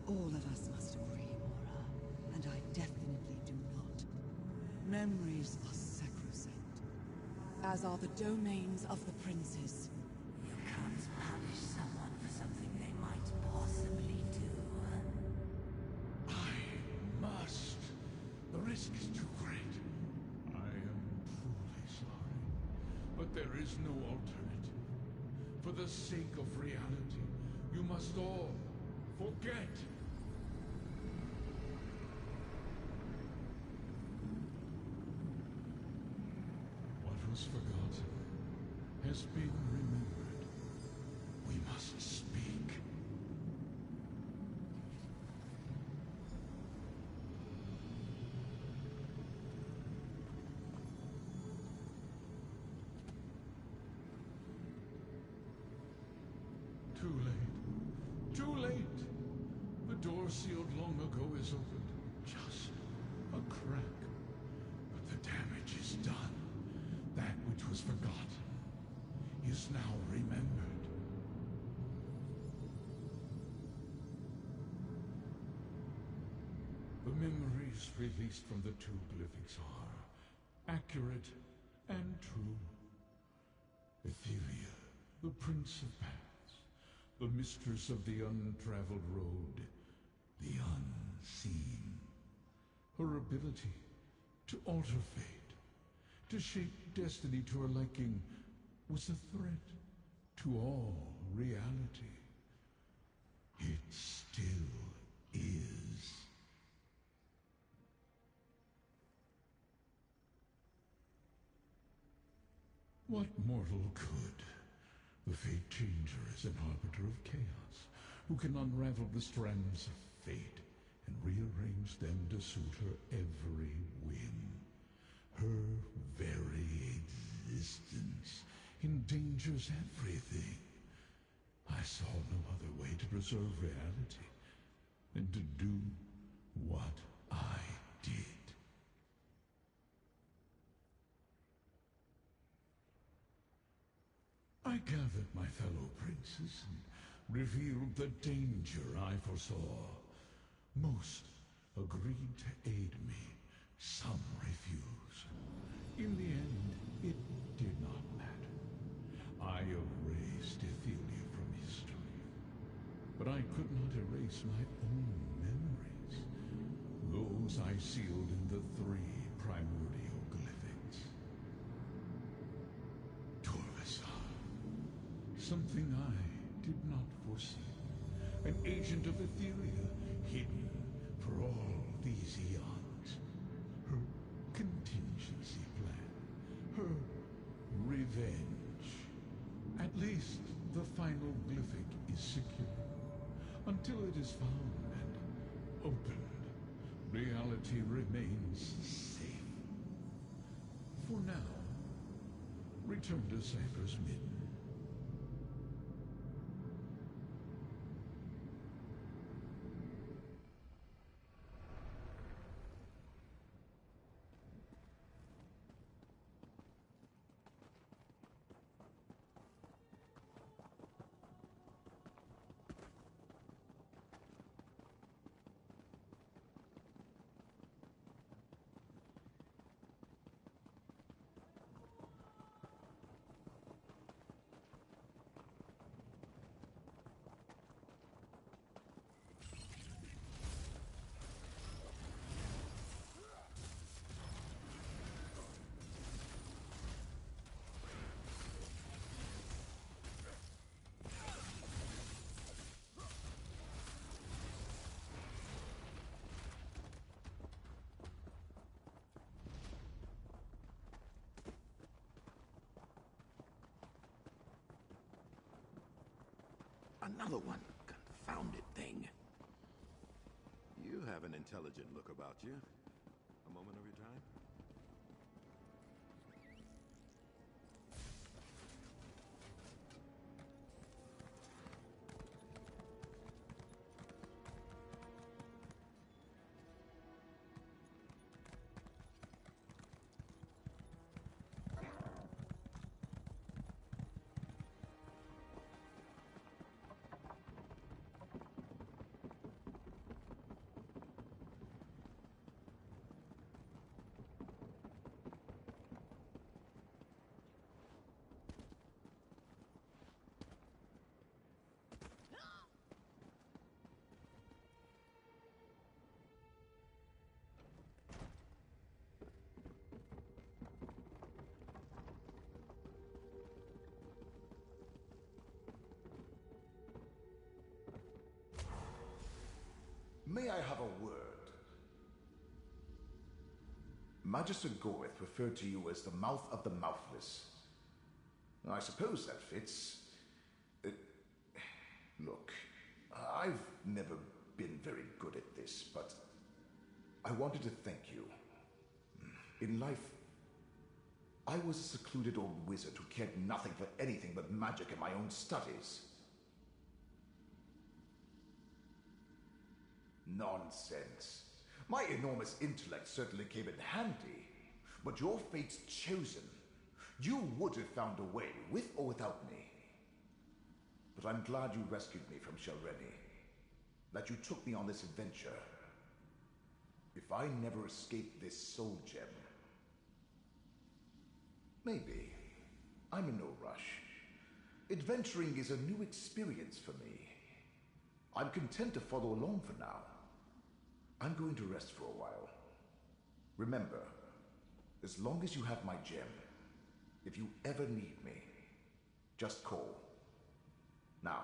All of us must agree, Mora. And I definitely do not. Memories are sacrosanct. As are the domains of the princes. You can't punish someone for something they might possibly do. I must. The risk is too great. I am truly sorry. But there is no alternative. For the sake of reality, you must all forget. What was forgotten has been remembered. We must speak. Too late. Too late. The door sealed long ago is opened. Just a crack. But the damage is done. That which was forgotten is now remembered. The memories released from the two glyphics are accurate and true. Etheria, the Prince of Paths, the mistress of the untraveled road, the unseen. Her ability to alter fate, to shape destiny to her liking, was a threat to all reality. It still is. What mortal could? The Fate Changer is an arbiter of chaos, who can unravel the strands of fate and rearrange them to suit her every whim. Her very existence endangers everything. I saw no other way to preserve reality than to do what I did. I gathered my fellow princes and revealed the danger I foresaw. Most agreed to aid me, some refused. In the end, it did not matter. I erased Etheria from history, but I could not erase my own memories. Those I sealed in the 3 primordial glyphics. Something I did not foresee. An agent of Etheria, hidden for all these eons. Her contingency plan. Her revenge. At least the final glyphic is secure. Until it is found and opened, reality remains safe. For now, return to Cypher's Midden. Another one. Confounded thing. You have an intelligent look about you. A moment of your time? May I have a word? Magister Goreth referred to you as the mouth of the mouthless. I suppose that fits. Look, I've never been very good at this, but I wanted to thank you. In life, I was a secluded old wizard who cared nothing for anything but magic and my own studies. Nonsense. My enormous intellect certainly came in handy, but your fate's chosen. You would have found a way, with or without me. But I'm glad you rescued me from Shalreni, that you took me on this adventure. if I never escape this soul gem. Maybe. I'm in no rush. Adventuring is a new experience for me. I'm content to follow along for now. I'm going to rest for a while. Remember, as long as you have my gem, if you ever need me, just call. Now,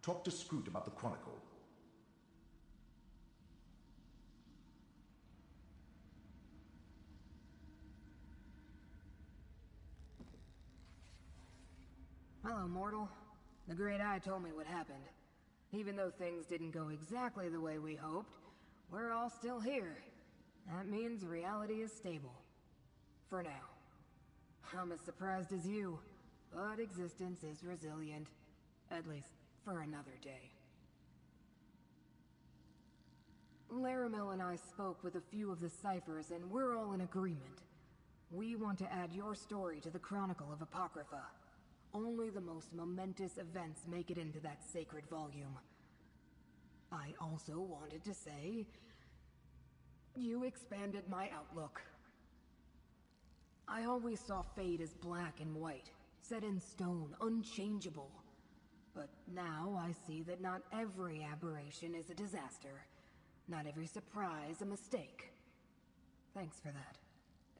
talk to Scroot about the Chronicle. Hello, mortal. The Great Eye told me what happened. Even though things didn't go exactly the way we hoped, we're all still here. That means reality is stable. For now. I'm as surprised as you, but existence is resilient. At least, for another day. Laramil and I spoke with a few of the ciphers, and we're all in agreement. We want to add your story to the Chronicle of Apocrypha. Only the most momentous events make it into that sacred volume. I also wanted to say, you expanded my outlook. I always saw fate as black and white, set in stone, unchangeable. But now I see that not every aberration is a disaster. Not every surprise a mistake. Thanks for that.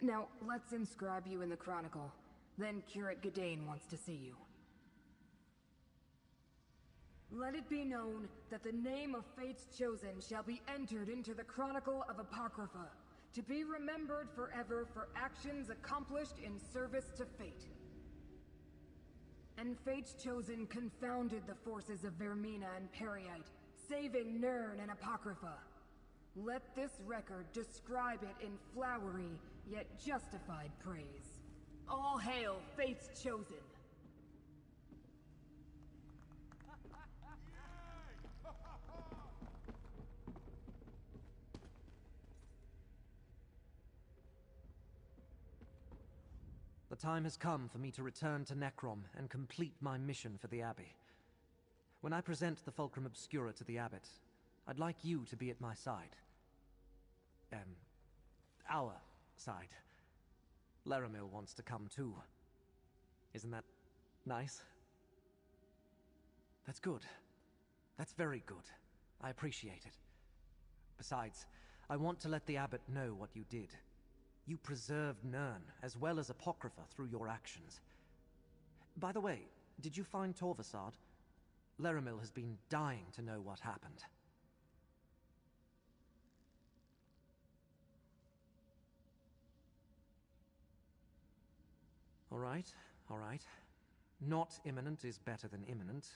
Now, let's inscribe you in the Chronicle. Then Curate Gadain wants to see you. Let it be known that the name of Fate's Chosen shall be entered into the Chronicle of Apocrypha, to be remembered forever for actions accomplished in service to Fate. And Fate's Chosen confounded the forces of Vermina and Periite, saving Nirn and Apocrypha. Let this record describe it in flowery, yet justified praise. All hail Fate's Chosen! The time has come for me to return to Necrom and complete my mission for the Abbey. When I present the Fulcrum Obscura to the Abbot, I'd like you to be at my side. Our side. Laramil wants to come too. Isn't that nice? That's good. That's very good. I appreciate it. Besides, I want to let the Abbot know what you did. You preserved Nirn, as well as Apocrypha, through your actions. By the way, did you find Torvasad? Laramil has been dying to know what happened. All right. Not imminent is better than imminent.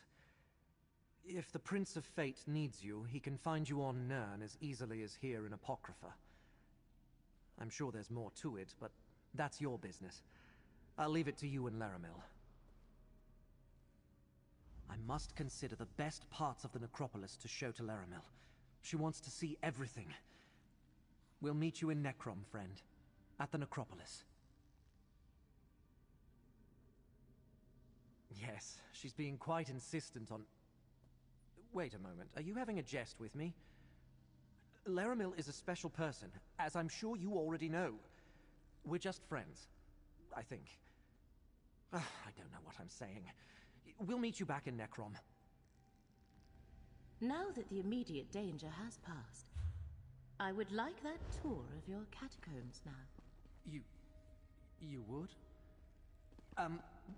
If the Prince of Fate needs you, he can find you on Nirn as easily as here in Apocrypha. I'm sure there's more to it, but that's your business. I'll leave it to you and Laramil. I must consider the best parts of the necropolis to show to Laramil. She wants to see everything. We'll meet you in Necrom, friend. At the necropolis. Yes, she's being quite insistent on... Wait a moment, are you having a jest with me? Laramil is a special person, as I'm sure you already know. We're just friends, I think. I don't know what I'm saying. We'll meet you back in Necrom. Now that the immediate danger has passed, I would like that tour of your catacombs now. You would?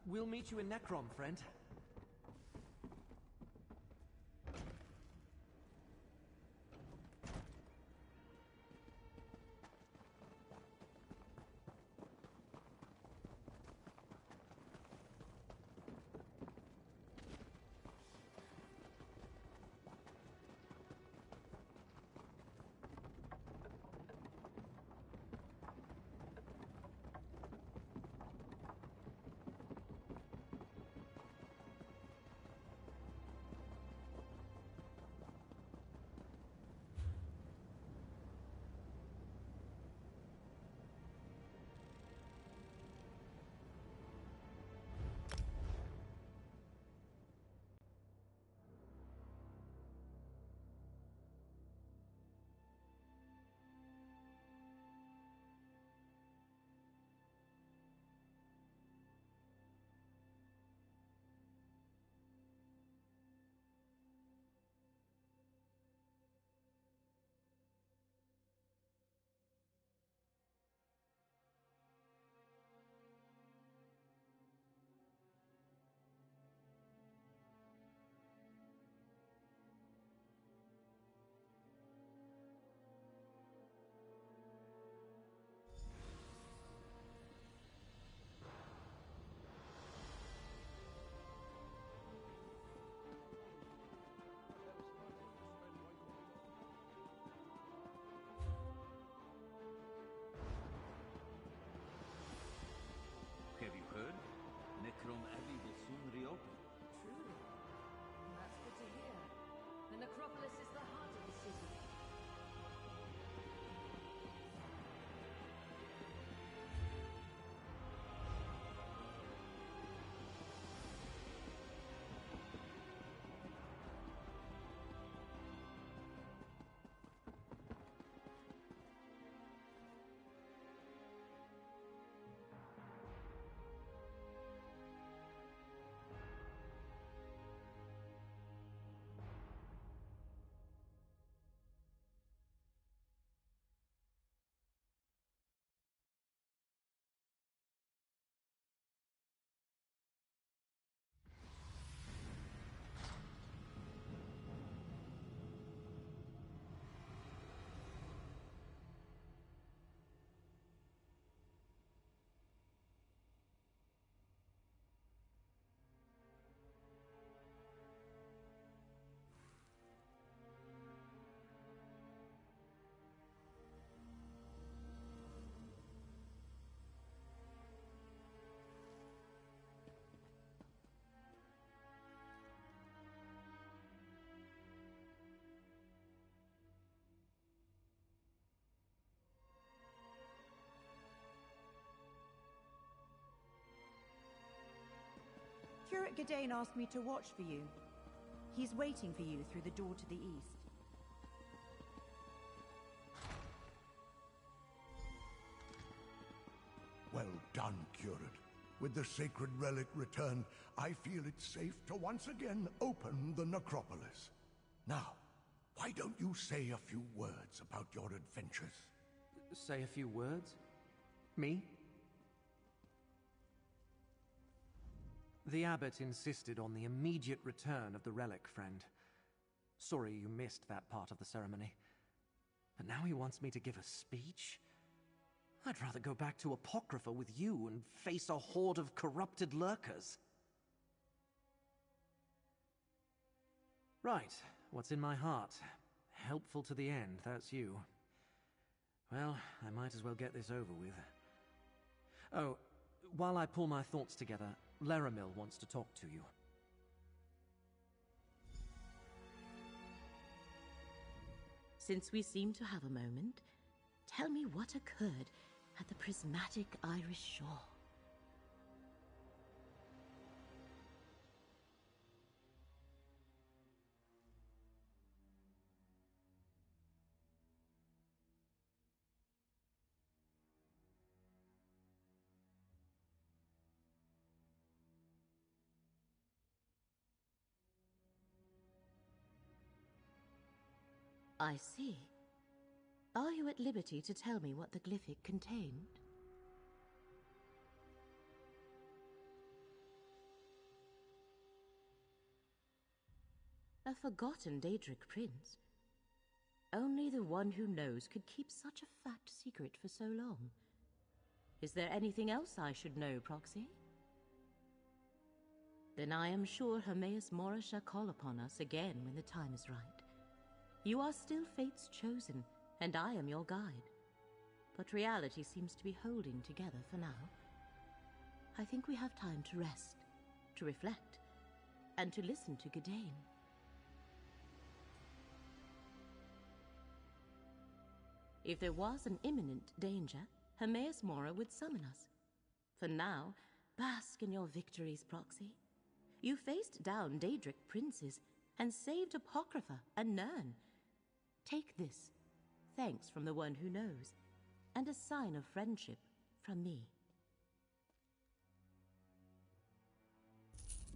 We'll meet you in Necrom, friend. Gadain asked me to watch for you. He's waiting for you through the door to the east. Well done, Curate. With the sacred relic returned, I feel it's safe to once again open the necropolis. Now, why don't you say a few words about your adventures? Say a few words? Me? The abbot insisted on the immediate return of the relic, friend. Sorry you missed that part of the ceremony. But now he wants me to give a speech? I'd rather go back to Apocrypha with you and face a horde of corrupted lurkers. Right, what's in my heart? Helpful to the end, that's you. Well, I might as well get this over with. Oh, while I pull my thoughts together, Laramil wants to talk to you. Since we seem to have a moment, tell me what occurred at the prismatic Irish shore. I see. Are you at liberty to tell me what the glyphic contained? A forgotten Daedric prince. Only the one who knows could keep such a fat secret for so long. Is there anything else I should know, Proxy? Then I am sure Hermaeus Mora shall call upon us again when the time is right. You are still Fate's chosen, and I am your guide. But reality seems to be holding together for now. I think we have time to rest, to reflect, and to listen to Gadain. If there was an imminent danger, Hermaeus Mora would summon us. For now, bask in your victories, Proxy. You faced down Daedric princes and saved Apocrypha and Nirn. Take this, thanks from the one who knows, and a sign of friendship from me.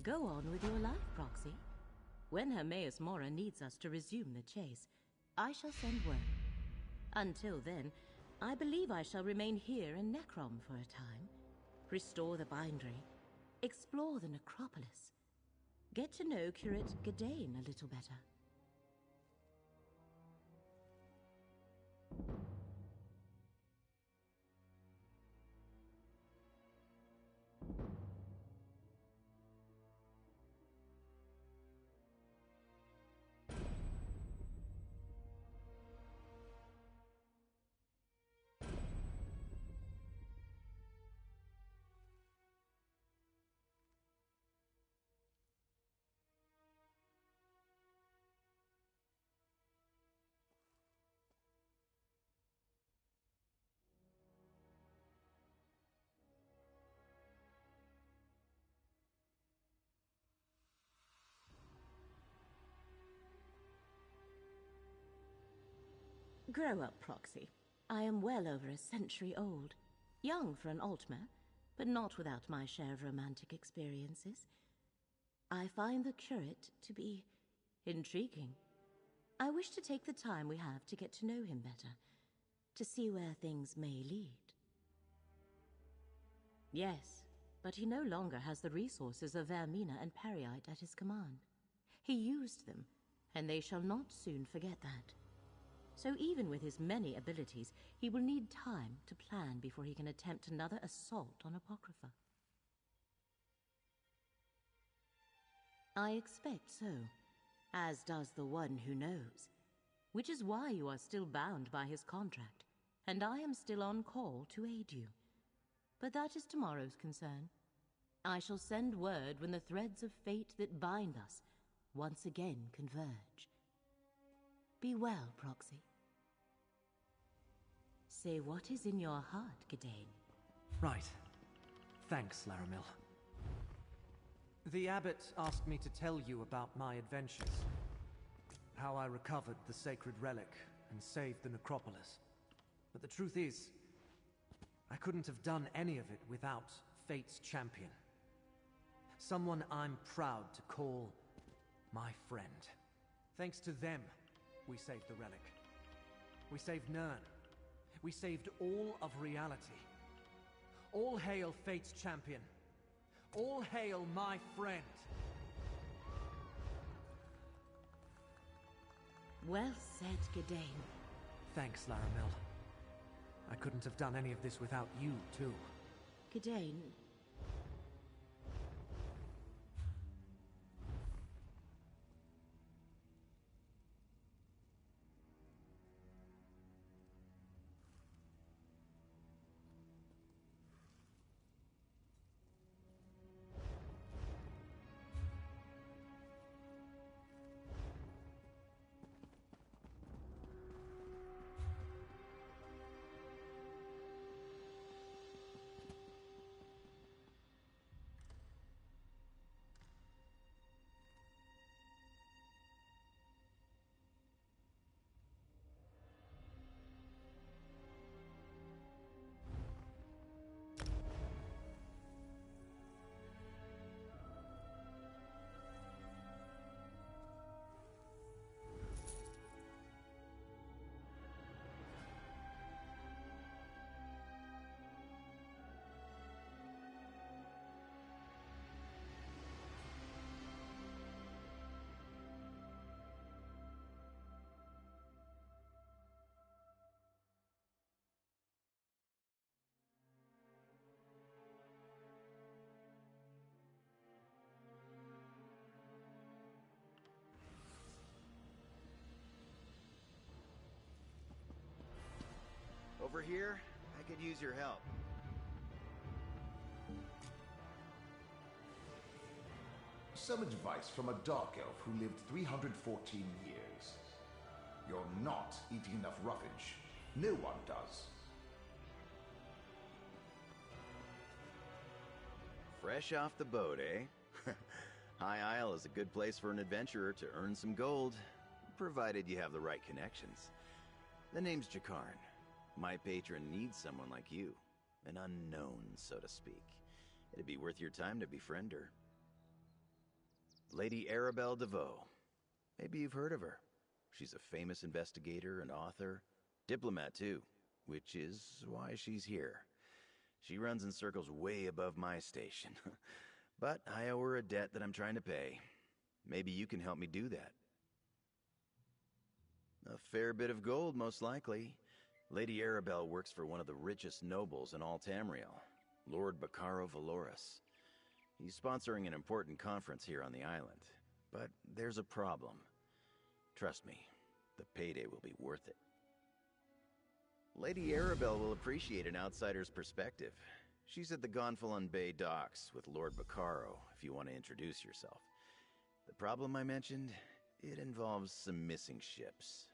Go on with your life, Proxy. When Hermaeus Mora needs us to resume the chase, I shall send word. Until then, I believe I shall remain here in Necrom for a time, restore the bindery, explore the necropolis, get to know Curate Gadain a little better. Grow up, Proxy. I am well over a century old. Young for an Altmer, but not without my share of romantic experiences. I find the curate to be intriguing. I wish to take the time we have to get to know him better, to see where things may lead. Yes, but he no longer has the resources of Vermina and Periite at his command. He used them, and they shall not soon forget that. So even with his many abilities, he will need time to plan before he can attempt another assault on Apocrypha. I expect so, as does the one who knows, which is why you are still bound by his contract, and I am still on call to aid you. But that is tomorrow's concern. I shall send word when the threads of fate that bind us once again converge. Be well, Proxy. Say what is in your heart, Gadain. Right. Thanks, Laramil. The abbot asked me to tell you about my adventures. How I recovered the sacred relic and saved the necropolis. But the truth is, I couldn't have done any of it without Fate's champion. Someone I'm proud to call my friend. Thanks to them, we saved the relic. We saved Nirn. We saved all of reality. All hail Fate's champion. All hail my friend. Well said, Gadain. Thanks, Laramil. I couldn't have done any of this without you, too. Gadain. Over here, I could use your help. Some advice from a dark elf who lived 314 years. You're not eating enough roughage. No one does. Fresh off the boat, eh? High Isle is a good place for an adventurer to earn some gold, provided you have the right connections. The name's Jakarn. My patron needs someone like you. An unknown, so to speak. It'd be worth your time to befriend her. Lady Arabelle DeVoe. Maybe you've heard of her. She's a famous investigator and author. Diplomat, too. Which is why she's here. She runs in circles way above my station. But I owe her a debt that I'm trying to pay. Maybe you can help me do that. A fair bit of gold, most likely. Lady Arabelle works for one of the richest nobles in all Tamriel, Lord Bacaro Valoris. He's sponsoring an important conference here on the island. But there's a problem. Trust me, the payday will be worth it. Lady Arabelle will appreciate an outsider's perspective. She's at the Gonfalon Bay docks with Lord Bacaro, if you want to introduce yourself. The problem I mentioned, it involves some missing ships.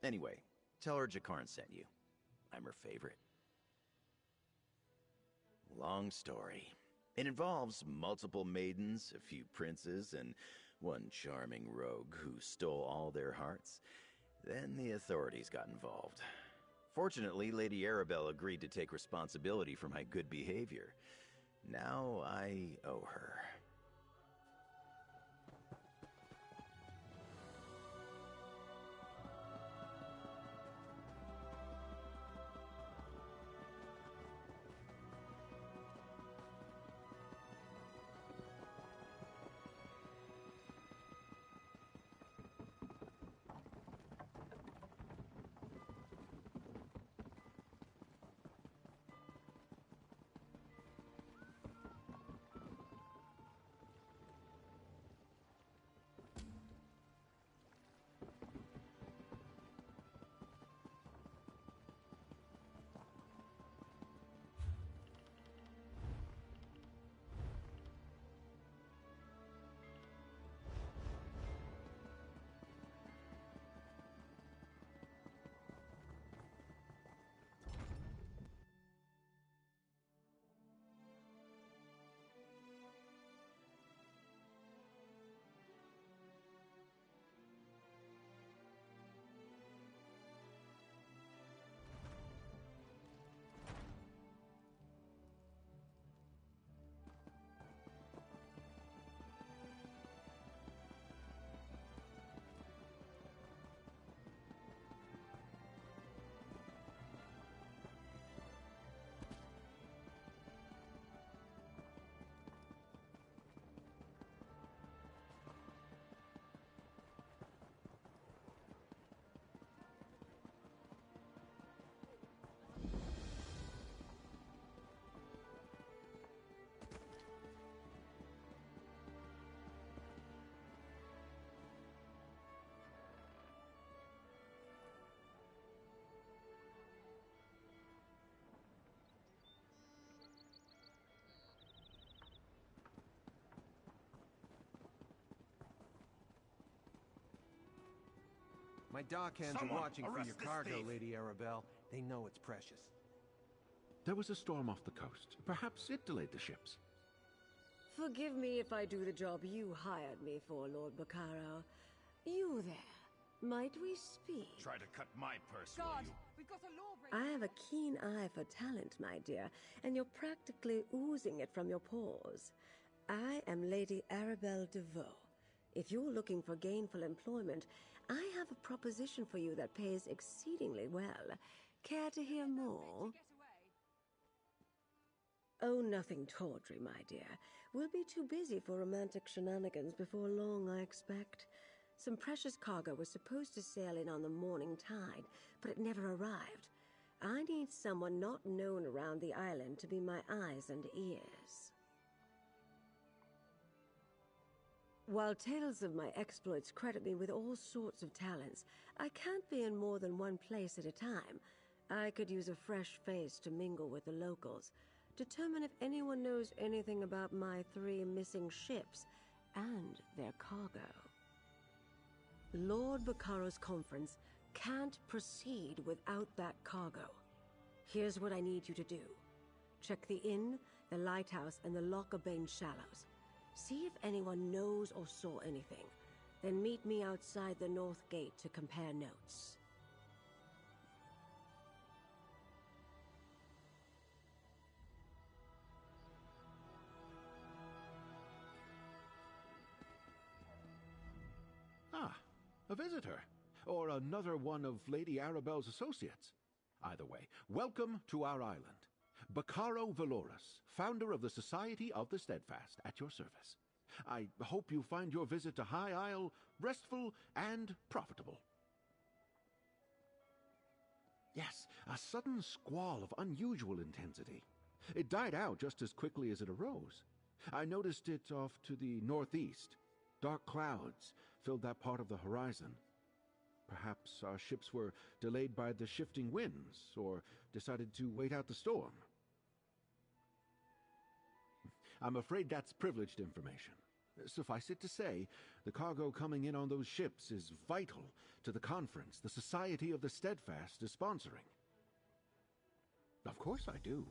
Anyway, tell her Jakarn sent you. I'm her favorite. Long story. It involves multiple maidens, a few princes, and one charming rogue who stole all their hearts. Then the authorities got involved. Fortunately, Lady Arabelle agreed to take responsibility for my good behavior. Now I owe her. My dockhands are watching for your cargo, Lady Arabelle. They know it's precious. There was a storm off the coast. Perhaps it delayed the ships. Forgive me if I do the job you hired me for, Lord Baccaro. You there. Might we speak? Try to cut my purse, God, will you? we've got a lawbreaker. I have a keen eye for talent, my dear, and you're practically oozing it from your pores. I am Lady Arabelle DeVoe. If you're looking for gainful employment, I have a proposition for you that pays exceedingly well. Care to hear more? Oh, nothing tawdry, my dear. We'll be too busy for romantic shenanigans before long, I expect. Some precious cargo was supposed to sail in on the morning tide, but it never arrived. I need someone not known around the island to be my eyes and ears. While tales of my exploits credit me with all sorts of talents, I can't be in more than one place at a time. I could use a fresh face to mingle with the locals, determine if anyone knows anything about my 3 missing ships and their cargo. Lord Baccaro's conference can't proceed without that cargo. Here's what I need you to do. Check the inn, the lighthouse, and the Lockabane Shallows. See if anyone knows or saw anything. Then meet me outside the North Gate to compare notes. Ah, a visitor. Or another one of Lady Arabelle's associates. Either way, welcome to our island. Baccaro Valoris, founder of the Society of the Steadfast, at your service. I hope you find your visit to High Isle restful and profitable. Yes, a sudden squall of unusual intensity. It died out just as quickly as it arose. I noticed it off to the northeast. Dark clouds filled that part of the horizon. Perhaps our ships were delayed by the shifting winds, or decided to wait out the storm. I'm afraid that's privileged information. Suffice it to say, the cargo coming in on those ships is vital to the conference the Society of the Steadfast is sponsoring. Of course I do,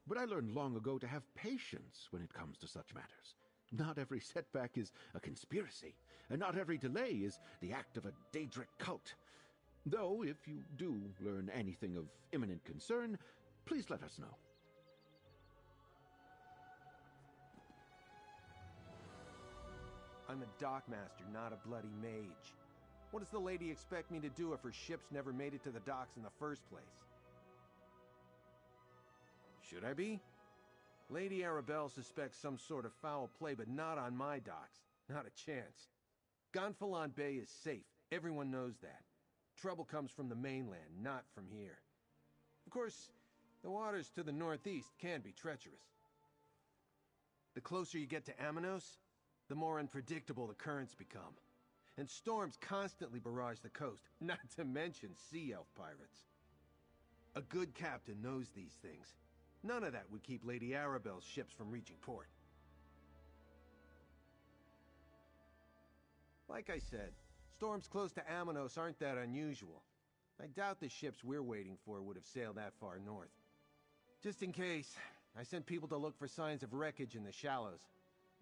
but I learned long ago to have patience when it comes to such matters. Not every setback is a conspiracy, and not every delay is the act of a Daedric cult. Though, if you do learn anything of imminent concern, please let us know. I'm a dockmaster, not a bloody mage. What does the lady expect me to do if her ships never made it to the docks in the first place? Should I be? Lady Arabelle suspects some sort of foul play, but not on my docks. Not a chance. Gonfalon Bay is safe. Everyone knows that. Trouble comes from the mainland, not from here. Of course, the waters to the northeast can be treacherous. The closer you get to Amanos, the more unpredictable the currents become. And storms constantly barrage the coast, not to mention sea elf pirates. A good captain knows these things. None of that would keep Lady Arabelle's ships from reaching port. Like I said, storms close to Amanos aren't that unusual. I doubt the ships we're waiting for would have sailed that far north. Just in case, I sent people to look for signs of wreckage in the shallows.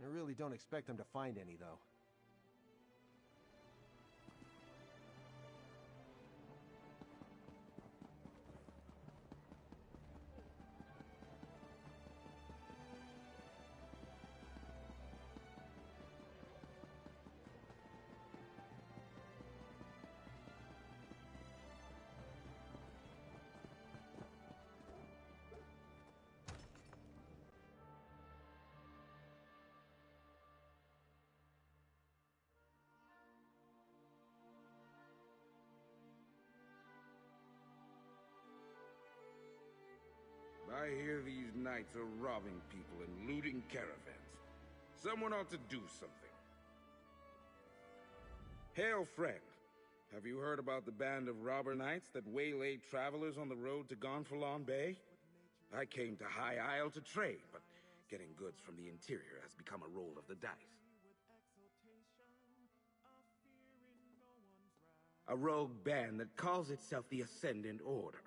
I really don't expect them to find any, though. I hear these knights are robbing people and looting caravans. Someone ought to do something. Hail, friend. Have you heard about the band of robber knights that waylaid travelers on the road to Gonfalon Bay? I came to High Isle to trade, but getting goods from the interior has become a roll of the dice. A rogue band that calls itself the Ascendant Order.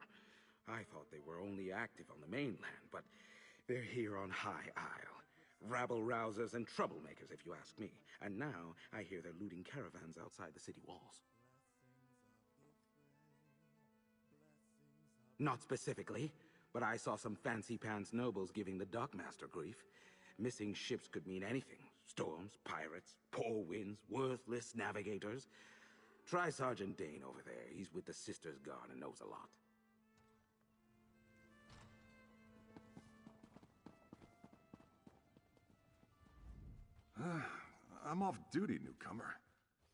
I thought they were only active on the mainland, but they're here on High Isle. Rabble-rousers and troublemakers, if you ask me. And now, I hear they're looting caravans outside the city walls. Not specifically, but I saw some fancy-pants nobles giving the dockmaster grief. Missing ships could mean anything. Storms, pirates, poor winds, worthless navigators. Try Sergeant Dane over there. He's with the Sisters Guard and knows a lot. I'm off duty, newcomer.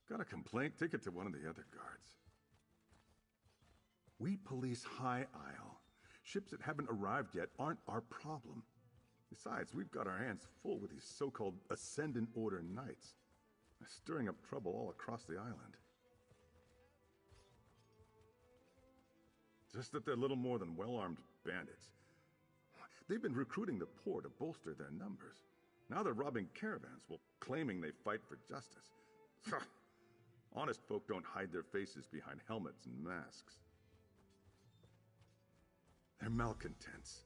Got a complaint? Take it to one of the other guards. We police High Isle. Ships that haven't arrived yet aren't our problem. Besides, we've got our hands full with these so-called Ascendant Order Knights. They're stirring up trouble all across the island. Just that they're little more than well-armed bandits. They've been recruiting the poor to bolster their numbers. Now they're robbing caravans while claiming they fight for justice. Honest folk don't hide their faces behind helmets and masks. They're malcontents.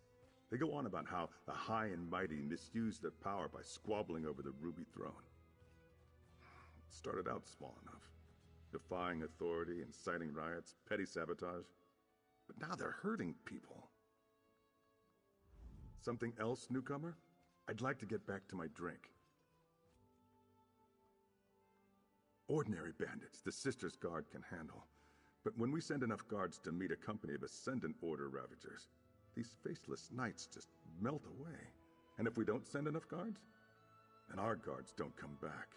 They go on about how the high and mighty misuse their power by squabbling over the Ruby Throne. It started out small enough, defying authority, inciting riots, petty sabotage. But now they're hurting people. Something else, newcomer? I'd like to get back to my drink. Ordinary bandits, the Sisters Guard can handle. But when we send enough guards to meet a company of Ascendant Order Ravagers, these faceless knights just melt away. And if we don't send enough guards, then our guards don't come back.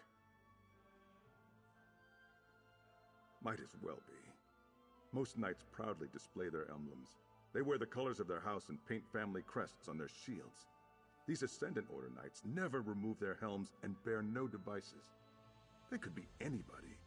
Might as well be. Most knights proudly display their emblems. They wear the colors of their house and paint family crests on their shields. These Ascendant Order Knights never remove their helms and bear no devices. They could be anybody.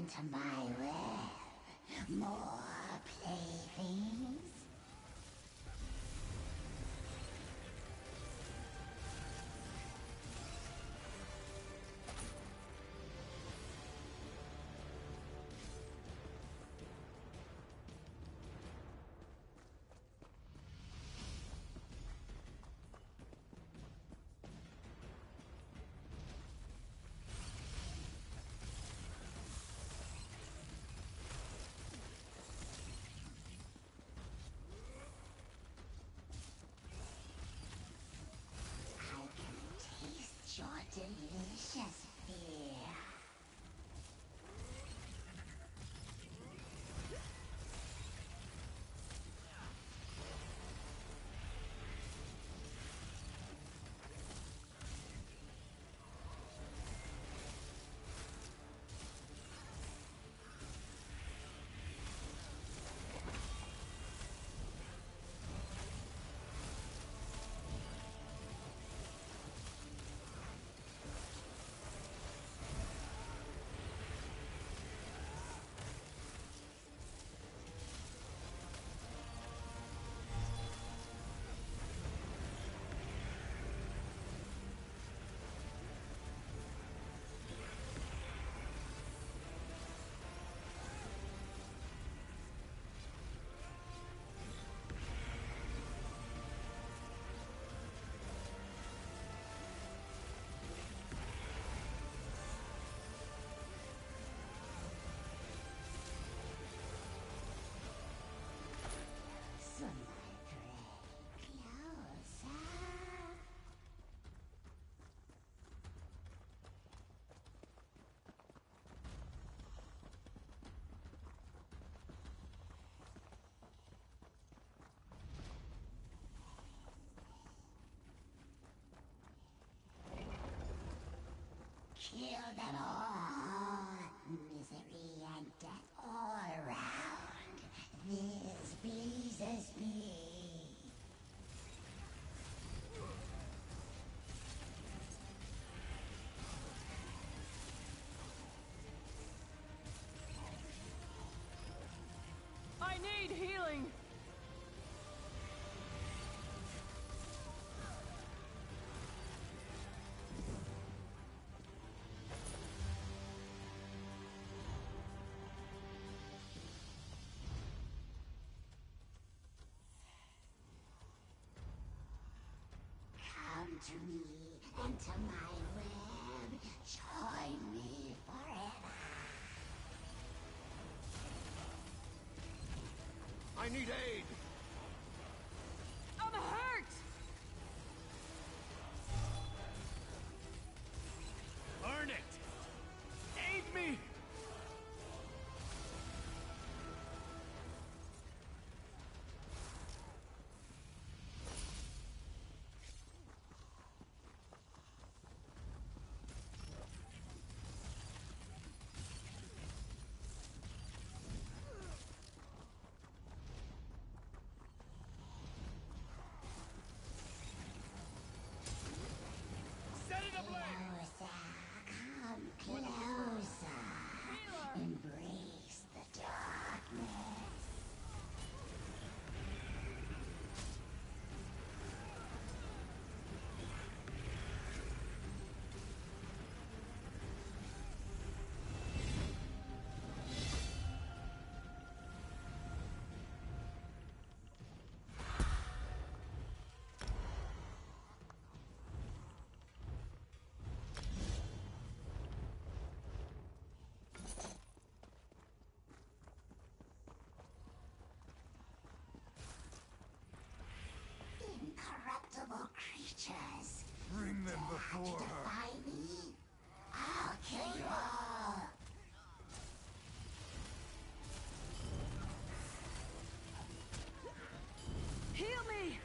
into my web. More playthings? Your delicious fear. Kill them all. Misery and death all around. This pleases me. I need healing. Come to me and to my web. Join me forever. I need aid! I'm hurt! Earn it! Aid me! Set it ablaze! Closer, come closer. Embrace the darkness. Incorruptible creatures. Bring them before her. Defy me. I'll kill you all. Heal me!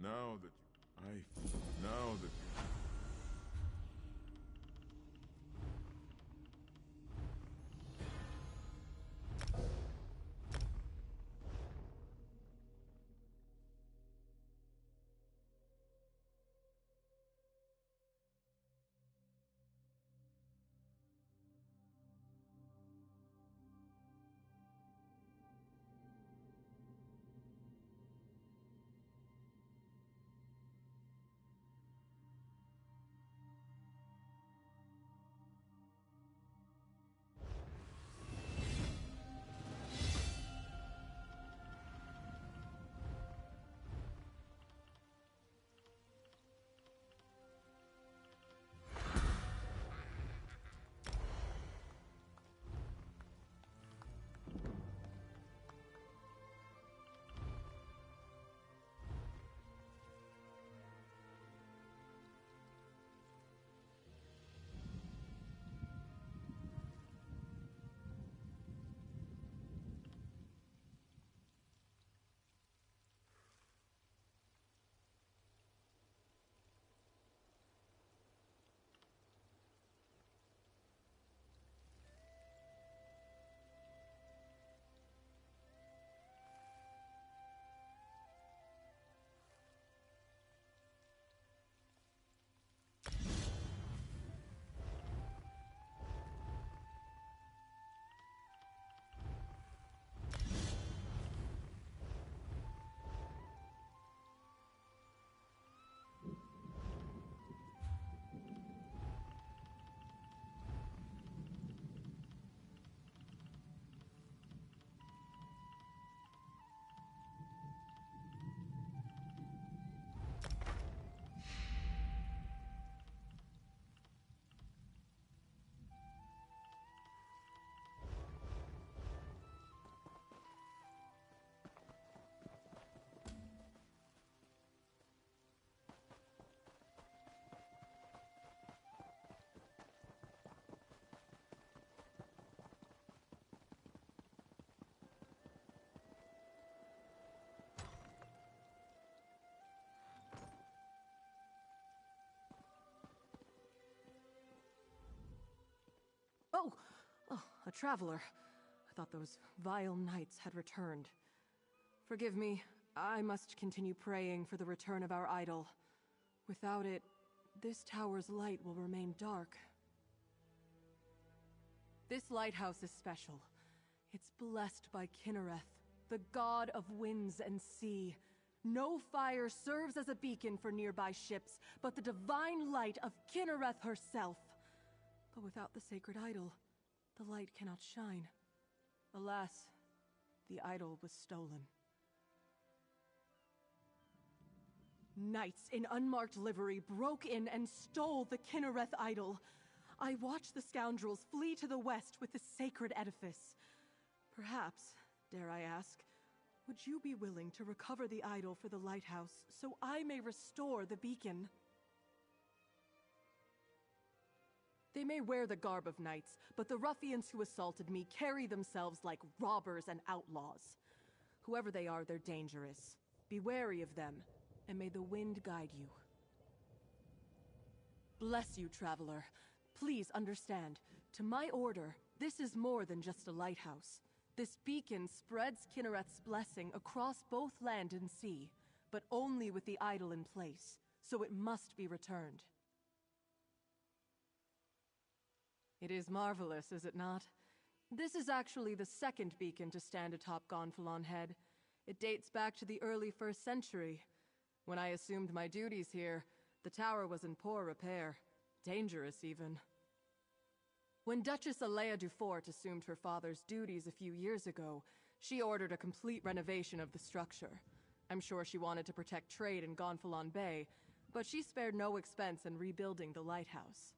Now that now that Oh, a traveler. I thought those vile knights had returned. Forgive me, I must continue praying for the return of our idol. Without it, this tower's light will remain dark. This lighthouse is special. It's blessed by Kinnereth, the god of winds and sea. No fire serves as a beacon for nearby ships, but the divine light of Kinnereth herself. But without the sacred idol, the light cannot shine. Alas, the idol was stolen. Knights in unmarked livery broke in and stole the Kinnereth idol. I watched the scoundrels flee to the west with the sacred edifice. Perhaps, dare I ask, would you be willing to recover the idol for the lighthouse so I may restore the beacon? They may wear the garb of knights, but the ruffians who assaulted me carry themselves like robbers and outlaws. Whoever they are, they're dangerous. Be wary of them, and may the wind guide you. Bless you, traveler. Please understand, to my order, this is more than just a lighthouse. This beacon spreads Kinnereth's blessing across both land and sea, but only with the idol in place, so it must be returned. It is marvelous, is it not? This is actually the second beacon to stand atop Gonfalon Head. It dates back to the early 1st century. When I assumed my duties here, the tower was in poor repair. Dangerous, even. When Duchess Alea Dufort assumed her father's duties a few years ago, she ordered a complete renovation of the structure. I'm sure she wanted to protect trade in Gonfalon Bay, but she spared no expense in rebuilding the lighthouse.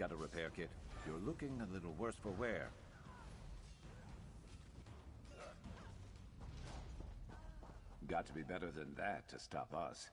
Got a repair kit? You're looking a little worse for wear. Got to be better than that to stop us.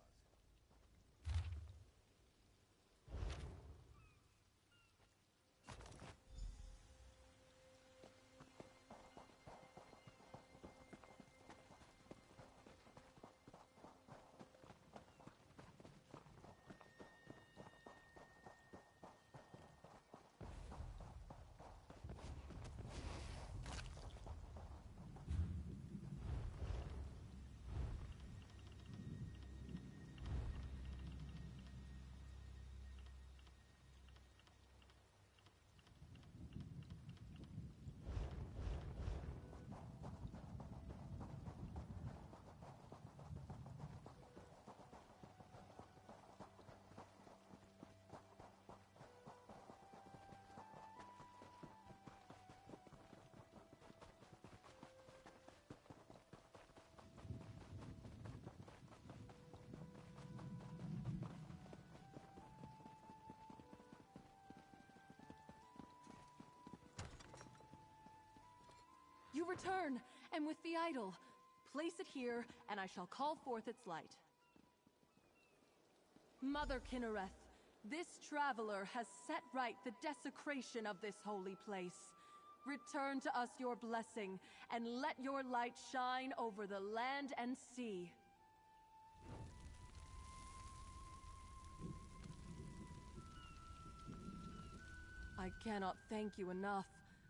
You return, and with the idol. Place it here, and I shall call forth its light. Mother Kinnereth, this traveler has set right the desecration of this holy place. Return to us your blessing, and let your light shine over the land and sea. I cannot thank you enough.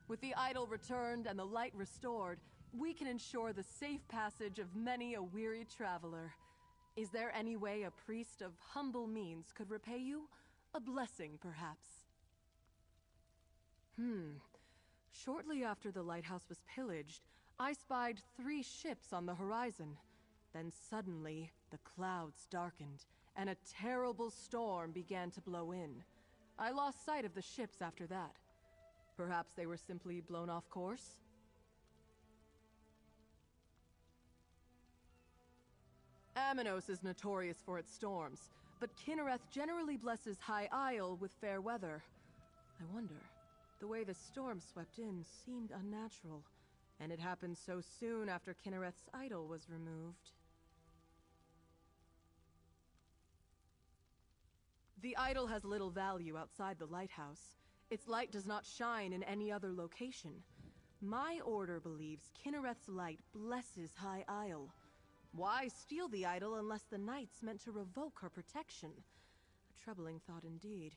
With the idol returned and the light restored, we can ensure the safe passage of many a weary traveler. Is there any way a priest of humble means could repay you? A blessing, perhaps? Shortly after the lighthouse was pillaged, I spied 3 ships on the horizon. Then suddenly, the clouds darkened, and a terrible storm began to blow in. I lost sight of the ships after that. Perhaps they were simply blown off course? Aminos is notorious for its storms, but Kinnereth generally blesses High Isle with fair weather. I wonder, the way the storm swept in seemed unnatural, and it happened so soon after Kinnereth's idol was removed. The idol has little value outside the lighthouse. Its light does not shine in any other location. My order believes Kinnereth's light blesses High Isle. Why steal the idol unless the knights meant to revoke her protection? A troubling thought indeed.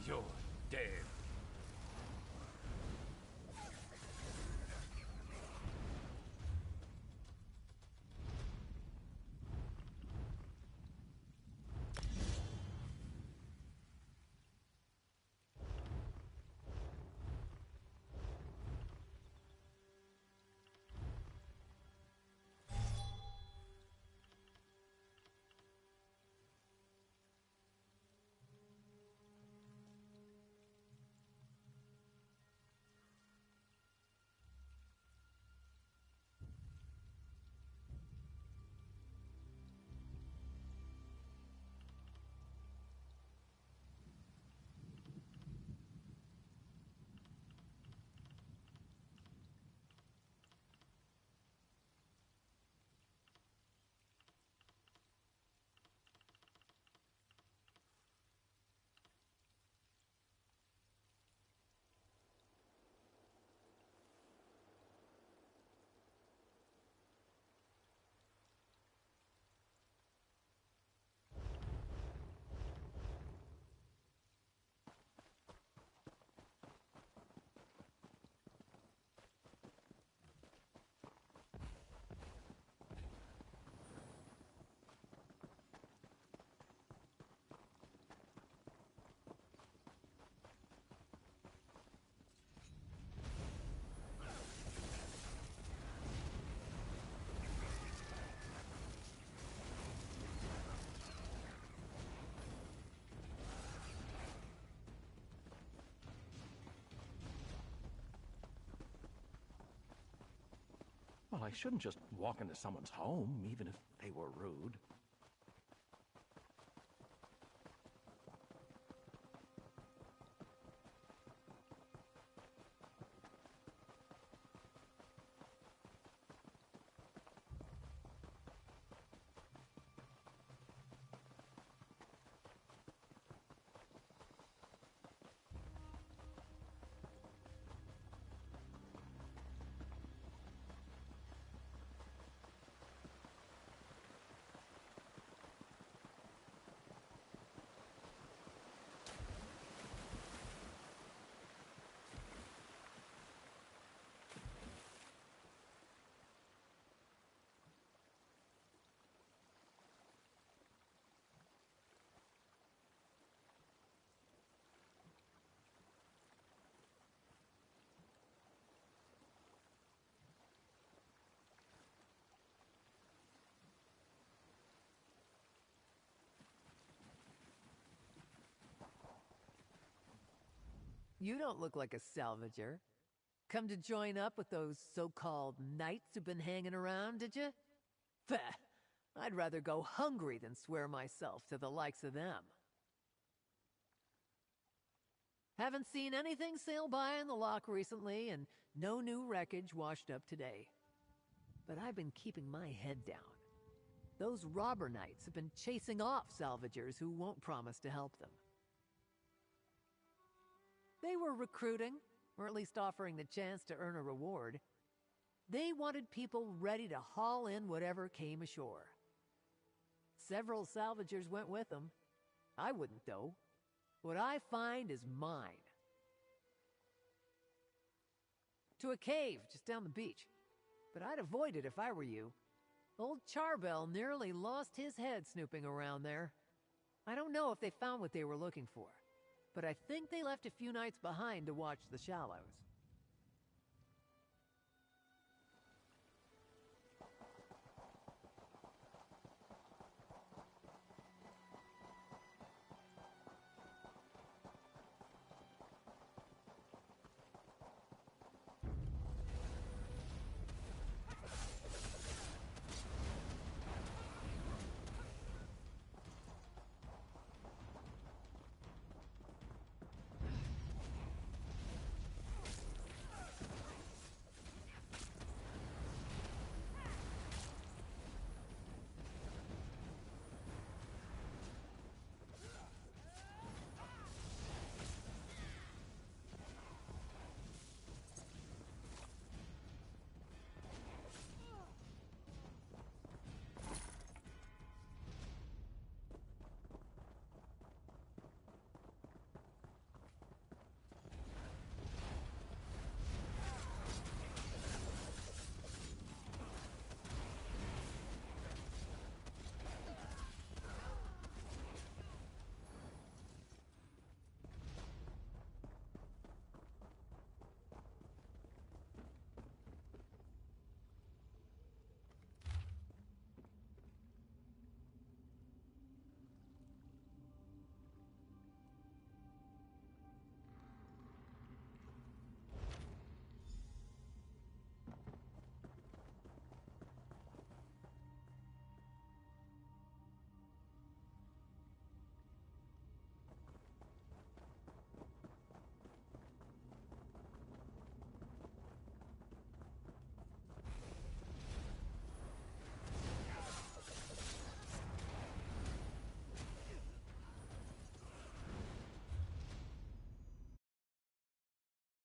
You're dead. I shouldn't just walk into someone's home, even if they were rude. You don't look like a salvager. Come to join up with those so-called knights who've been hanging around, did you? Bah! I'd rather go hungry than swear myself to the likes of them. Haven't seen anything sail by in the lock recently, and no new wreckage washed up today. But I've been keeping my head down. Those robber knights have been chasing off salvagers who won't promise to help them. They were recruiting, or at least offering the chance to earn a reward. They wanted people ready to haul in whatever came ashore. Several salvagers went with them. I wouldn't, though. What I find is mine. To a cave just down the beach. But I'd avoid it if I were you. Old Charbel nearly lost his head snooping around there. I don't know if they found what they were looking for, but I think they left a few knights behind to watch the shallows.